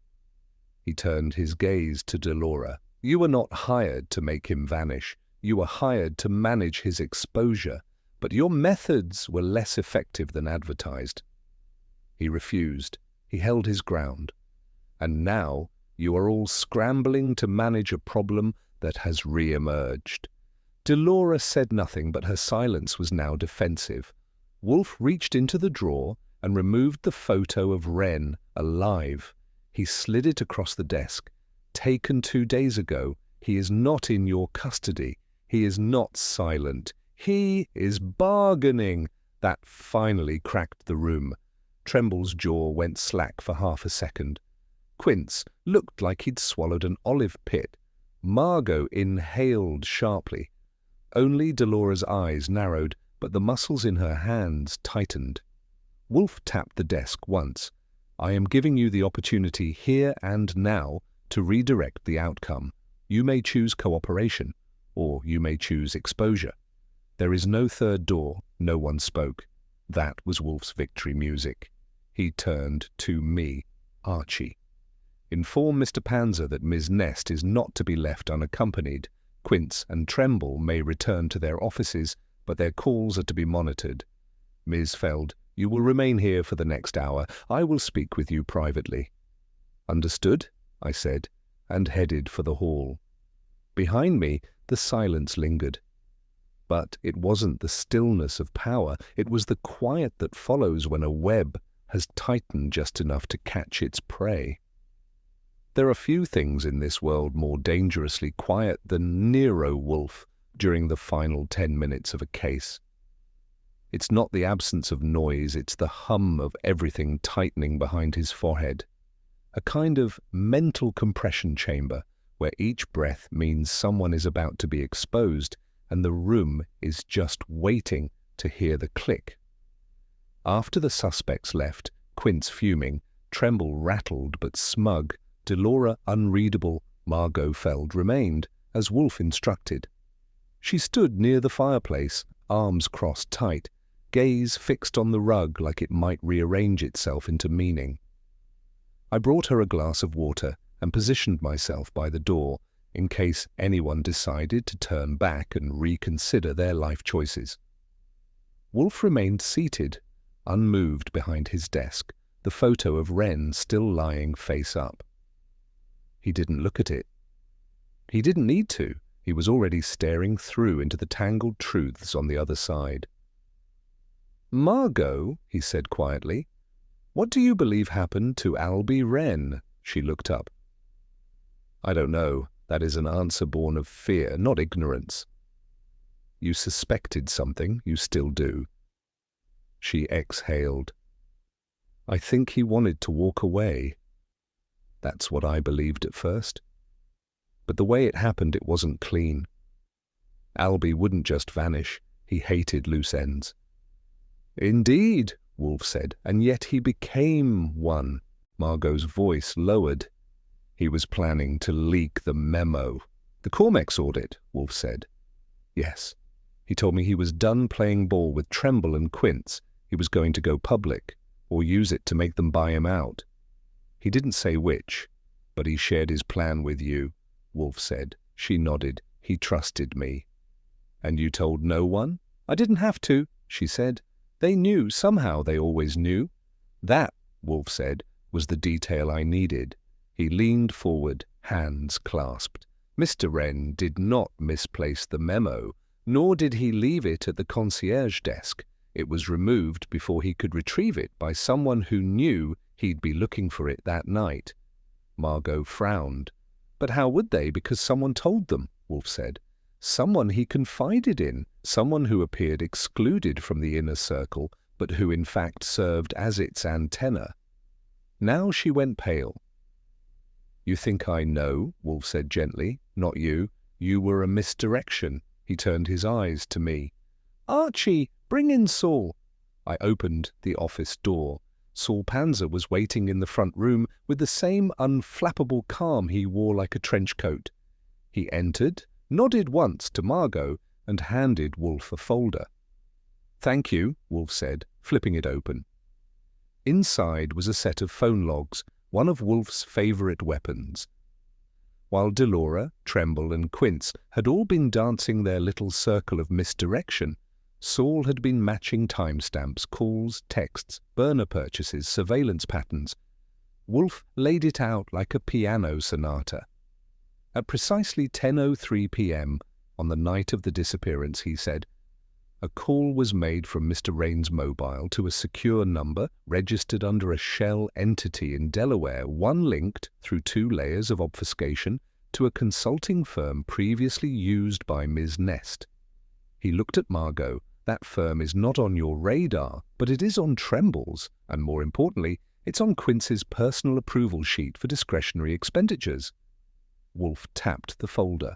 He turned his gaze to Delora. You were not hired to make him vanish. You were hired to manage his exposure, but your methods were less effective than advertised. He refused. He held his ground. And now you are all scrambling to manage a problem that has re-emerged. Delora said nothing, but her silence was now defensive. Wolfe reached into the drawer and removed the photo of Wren, alive. He slid it across the desk. Taken 2 days ago, he is not in your custody. He is not silent. He is bargaining. That finally cracked the room. Tremble's jaw went slack for half a second. Quince looked like he'd swallowed an olive pit. Margot inhaled sharply. Only Delora's eyes narrowed, but the muscles in her hands tightened. Wolfe tapped the desk once. I am giving you the opportunity here and now to redirect the outcome. You may choose cooperation, or you may choose exposure. There is no third door. No one spoke. That was Wolfe's victory music. He turned to me, Archie. Inform Mr. Panzer that Ms. Nest is not to be left unaccompanied. Quince and Tremble may return to their offices, but their calls are to be monitored. Ms. Feld, you will remain here for the next hour. I will speak with you privately. Understood, I said, and headed for the hall. Behind me, the silence lingered. But it wasn't the stillness of power, it was the quiet that follows when a web has tightened just enough to catch its prey. There are few things in this world more dangerously quiet than Nero Wolfe during the final 10 minutes of a case. It's not the absence of noise, it's the hum of everything tightening behind his forehead. A kind of mental compression chamber where each breath means someone is about to be exposed and the room is just waiting to hear the click. After the suspects left, Quince fuming, Tremble rattled but smug, Delora unreadable, Margot Feld remained, as Wolfe instructed. She stood near the fireplace, arms crossed tight, gaze fixed on the rug like it might rearrange itself into meaning. I brought her a glass of water and positioned myself by the door in case anyone decided to turn back and reconsider their life choices. Wolfe remained seated, unmoved behind his desk, the photo of Wren still lying face up. He didn't look at it. He didn't need to. He was already staring through into the tangled truths on the other side. Margot, he said quietly, what do you believe happened to Albie Wren? She looked up. I don't know. That is an answer born of fear, not ignorance. You suspected something, you still do. She exhaled. I think he wanted to walk away. That's what I believed at first. But the way it happened, it wasn't clean. Albie wouldn't just vanish. He hated loose ends. Indeed, Wolfe said, and yet he became one. Margot's voice lowered. He was planning to leak the memo. The Cormex audit, Wolfe said. Yes. He told me he was done playing ball with Tremble and Quince. He was going to go public, or use it to make them buy him out. He didn't say which, but he shared his plan with you, Wolfe said. She nodded. He trusted me. And you told no one? I didn't have to, she said. They knew, somehow they always knew. That, Wolfe said, was the detail I needed. He leaned forward, hands clasped. Mr. Wren did not misplace the memo, nor did he leave it at the concierge desk. It was removed before he could retrieve it by someone who knew he'd be looking for it that night. Margot frowned. But how would they? Because someone told them, Wolfe said. Someone he confided in, someone who appeared excluded from the inner circle, but who in fact served as its antenna. Now she went pale. You think I know, Wolfe said gently. Not you. You were a misdirection. He turned his eyes to me. Archie, bring in Saul. I opened the office door. Saul Panzer was waiting in the front room with the same unflappable calm he wore like a trench coat. He entered, nodded once to Margot, and handed Wolfe a folder. Thank you, Wolfe said, flipping it open. Inside was a set of phone logs, one of Wolfe's favourite weapons. While Delora, Tremble, and Quince had all been dancing their little circle of misdirection, Saul had been matching timestamps, calls, texts, burner purchases, surveillance patterns. Wolfe laid it out like a piano sonata. At precisely 10:03 p.m. on the night of the disappearance, he said, a call was made from Mr. Rain's mobile to a secure number registered under a shell entity in Delaware, one linked through 2 layers of obfuscation to a consulting firm previously used by Ms. Nest. He looked at Margot. That firm is not on your radar, but it is on Tremble's, and more importantly, it's on Quince's personal approval sheet for discretionary expenditures. Wolfe tapped the folder.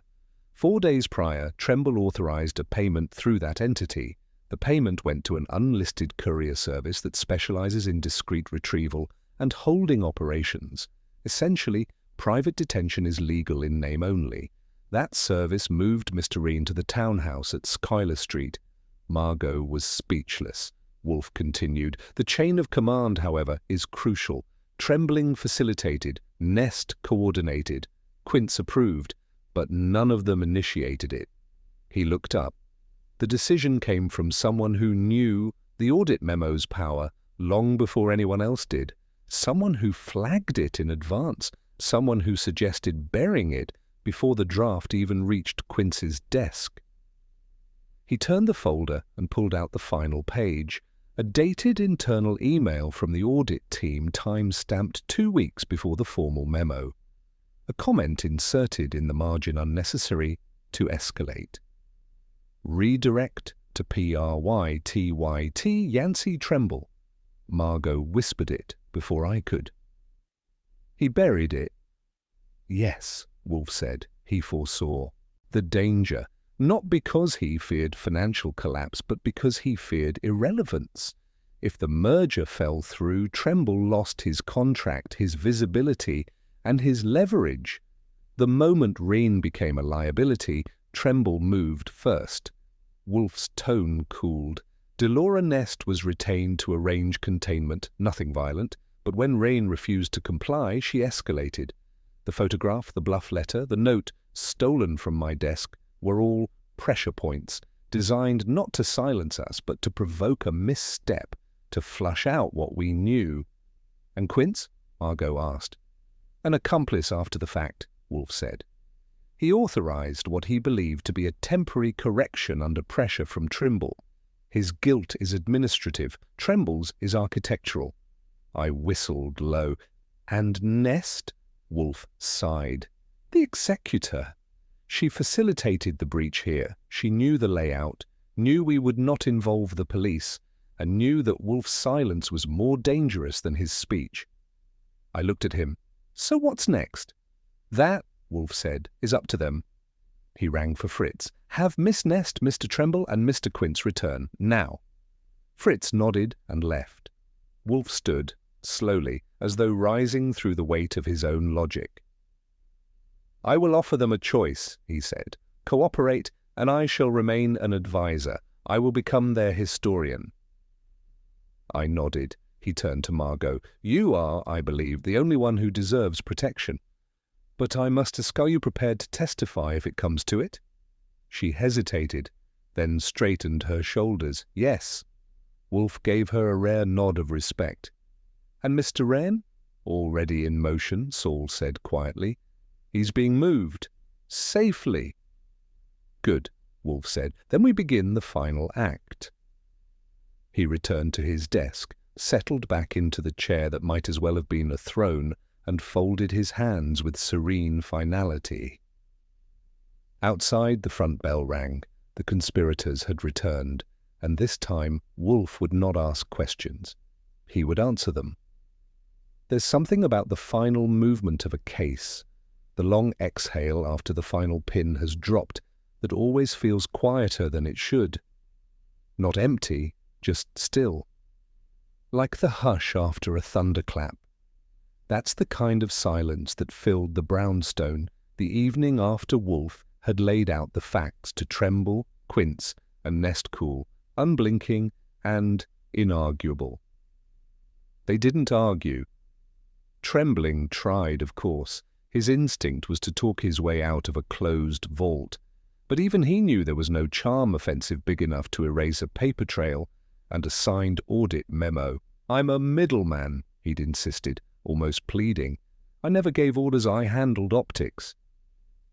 4 days prior, Tremble authorized a payment through that entity. The payment went to an unlisted courier service that specializes in discreet retrieval and holding operations. Essentially, private detention is legal in name only. That service moved Mr. Reen to the townhouse at Schuyler Street. Margot was speechless. Wolfe continued. The chain of command, however, is crucial. Trembling facilitated, Nest coordinated, Quince approved, but none of them initiated it. He looked up. The decision came from someone who knew the audit memo's power long before anyone else did, someone who flagged it in advance, someone who suggested burying it before the draft even reached Quince's desk. He turned the folder and pulled out the final page, a dated internal email from the audit team time-stamped 2 weeks before the formal memo. A comment inserted in the margin unnecessary to escalate. Redirect to PRYTYT Yancey Tremble. Margot whispered it before I could. He buried it. Yes, Wolfe said, he foresaw the danger. Not because he feared financial collapse, but because he feared irrelevance. If the merger fell through, Tremble lost his contract, his visibility, and his leverage. The moment Reen became a liability, Tremble moved first. Wolfe's tone cooled. Delora Nest was retained to arrange containment, nothing violent, but when Rain refused to comply, she escalated. The photograph, the bluff letter, the note stolen from my desk were all pressure points, designed not to silence us, but to provoke a misstep, to flush out what we knew. And Quince? Margot asked. An accomplice after the fact, Wolfe said. He authorized what he believed to be a temporary correction under pressure from Trimble. His guilt is administrative, Tremble's is architectural. I whistled low. And Nest? Wolfe sighed. The executor. She facilitated the breach here. She knew the layout, knew we would not involve the police, and knew that Wolfe's silence was more dangerous than his speech. I looked at him. So what's next? That, Wolfe said, is up to them. He rang for Fritz. Have Miss Nest, Mr. Tremble, and Mr. Quince return, now. Fritz nodded and left. Wolfe stood, slowly, as though rising through the weight of his own logic. I will offer them a choice, he said. Cooperate, and I shall remain an adviser. I will become their historian. I nodded. He turned to Margot. You are, I believe, the only one who deserves protection. But I must ask, are you prepared to testify if it comes to it? She hesitated. then straightened her shoulders. Yes. Wolfe gave her a rare nod of respect. And Mr. Wren? Already in motion, Saul said quietly. He's being moved. Safely. Good, Wolfe said. Then we begin the final act. He returned to his desk, settled back into the chair that might as well have been a throne, and folded his hands with serene finality. Outside, the front bell rang. The conspirators had returned, and this time Wolfe would not ask questions. He would answer them. There's something about the final movement of a case, the long exhale after the final pin has dropped, that always feels quieter than it should. Not empty, just still. Like the hush after a thunderclap. That's the kind of silence that filled the brownstone the evening after Wolfe had laid out the facts to Tremble, Quince, and Nestcool, unblinking and inarguable. They didn't argue. Trembling tried, of course. His instinct was to talk his way out of a closed vault, but even he knew there was no charm offensive big enough to erase a paper trail and a signed audit memo. I'm a middleman, he'd insisted, almost pleading. I never gave orders. I handled optics.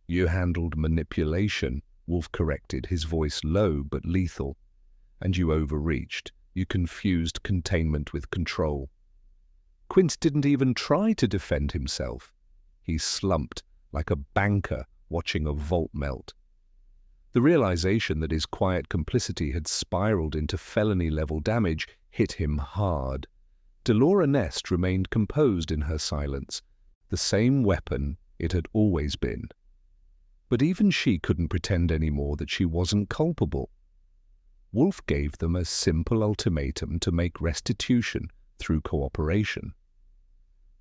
You handled manipulation, Wolfe corrected, his voice low but lethal. And you overreached. You confused containment with control. Quince didn't even try to defend himself. He slumped like a banker watching a vault melt. The realization that his quiet complicity had spiraled into felony-level damage hit him hard. Delora Nest remained composed in her silence, the same weapon it had always been. But even she couldn't pretend anymore that she wasn't culpable. Wolfe gave them a simple ultimatum to make restitution through cooperation.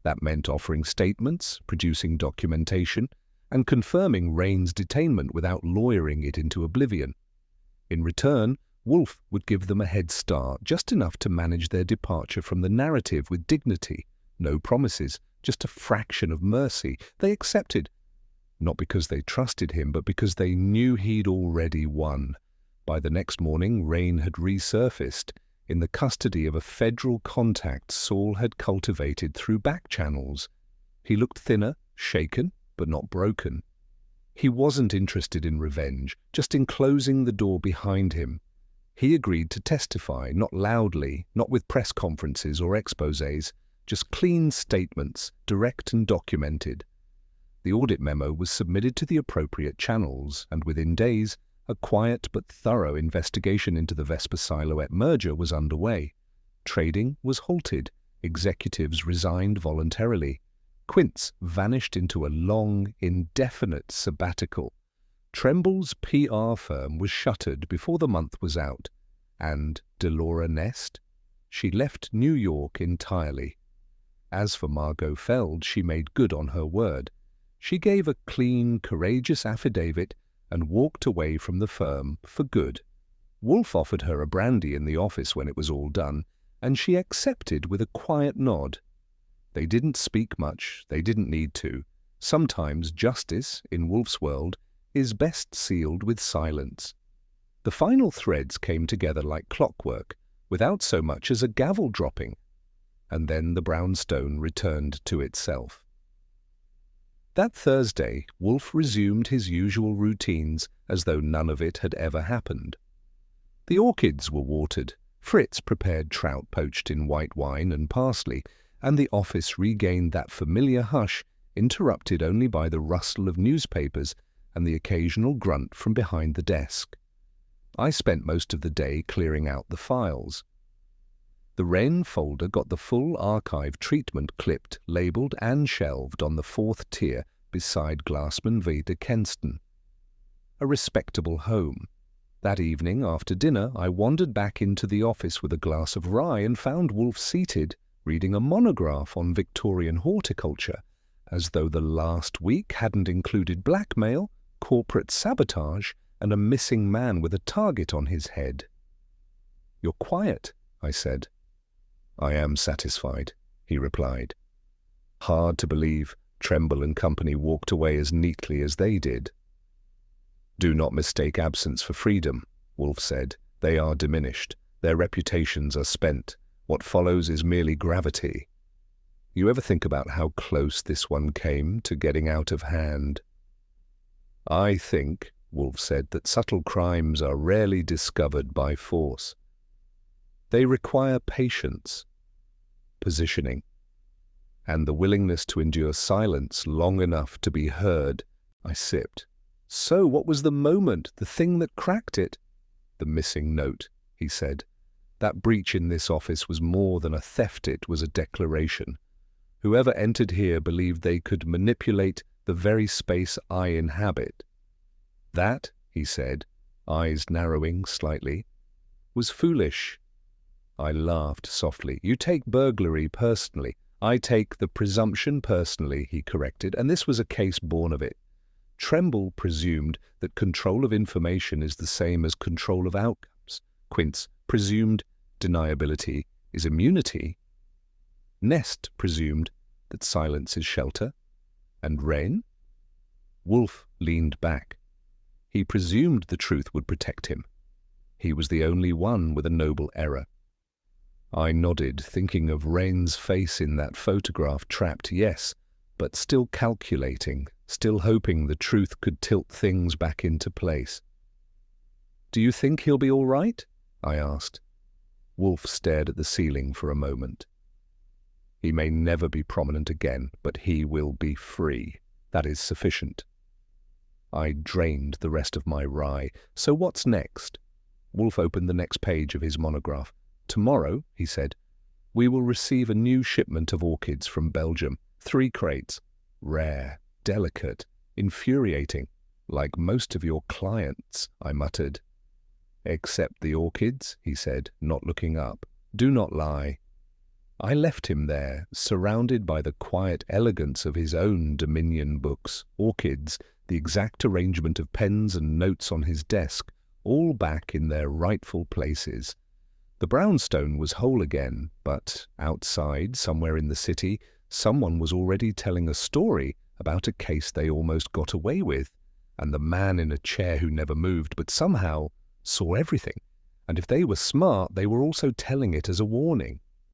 That meant offering statements, producing documentation, and confirming Rain's detainment without lawyering it into oblivion. In return, Wolfe would give them a head start, just enough to manage their departure from the narrative with dignity. No promises, just a fraction of mercy. They accepted, not because they trusted him, but because they knew he'd already won. By the next morning, Rain had resurfaced, in the custody of a federal contact Saul had cultivated through back channels. He looked thinner, shaken, but not broken. He wasn't interested in revenge, just in closing the door behind him. He agreed to testify, not loudly, not with press conferences or exposés, just clean statements, direct and documented. The audit memo was submitted to the appropriate channels, and within days, a quiet but thorough investigation into the Vesper Silhouette merger was underway. Trading was halted. Executives resigned voluntarily. Quince vanished into a long, indefinite sabbatical. Tremble's PR firm was shuttered before the month was out. And Delora Nest? She left New York entirely. As for Margot Feld, she made good on her word. She gave a clean, courageous affidavit and walked away from the firm for good. Wolfe offered her a brandy in the office when it was all done, and she accepted with a quiet nod. They didn't speak much, they didn't need to. Sometimes justice, in Wolfe's world, is best sealed with silence. The final threads came together like clockwork, without so much as a gavel dropping. And then the brownstone returned to itself. That Thursday, Wolfe resumed his usual routines as though none of it had ever happened. The orchids were watered, Fritz prepared trout poached in white wine and parsley, and the office regained that familiar hush, interrupted only by the rustle of newspapers and the occasional grunt from behind the desk. I spent most of the day clearing out the files. The Wren folder got the full archive treatment clipped, labelled and shelved on the 4th tier beside Glassman v. de Kenston. A respectable home. That evening, after dinner, I wandered back into the office with a glass of rye and found Wolfe seated, reading a monograph on Victorian horticulture, as though the last week hadn't included blackmail, corporate sabotage, and a missing man with a target on his head. "You're quiet," I said. "I am satisfied," he replied. Hard to believe Tremble and Company walked away as neatly as they did. Do not mistake absence for freedom. Wolfe said. They are diminished. Their reputations are spent. What follows is merely gravity. You ever think about how close this one came to getting out of hand? I think, Wolfe said, that subtle crimes are rarely discovered by force. They require patience, positioning, and the willingness to endure silence long enough to be heard. I sipped. So what was the moment, the thing that cracked it? The missing note, he said. That breach in this office was more than a theft, it was a declaration. Whoever entered here believed they could manipulate the very space I inhabit. That, he said, eyes narrowing slightly, was foolish. I laughed softly. You take burglary personally. I take the presumption personally, he corrected, and this was a case born of it. Tremble presumed that control of information is the same as control of outcomes. Quince presumed deniability is immunity. Nest presumed that silence is shelter. And Wren? Wolfe leaned back. He presumed the truth would protect him. He was the only one with a noble error. I nodded, thinking of Wren's face in that photograph, trapped, yes, but still calculating, still hoping the truth could tilt things back into place. Do you think he'll be all right? I asked. Wolfe stared at the ceiling for a moment. He may never be prominent again, but he will be free. That is sufficient. I drained the rest of my rye. So what's next? Wolfe opened the next page of his monograph. Tomorrow, he said, we will receive a new shipment of orchids from Belgium. 3 crates. Rare, delicate, infuriating, like most of your clients, I muttered. Except the orchids, he said, not looking up. Do not lie. I left him there, surrounded by the quiet elegance of his own Dominion books, orchids, the exact arrangement of pens and notes on his desk, all back in their rightful places. The brownstone was whole again, but outside, somewhere in the city, someone was already telling a story about a case they almost got away with, and the man in a chair who never moved but somehow saw everything, and if they were smart, they were also telling it as a warning.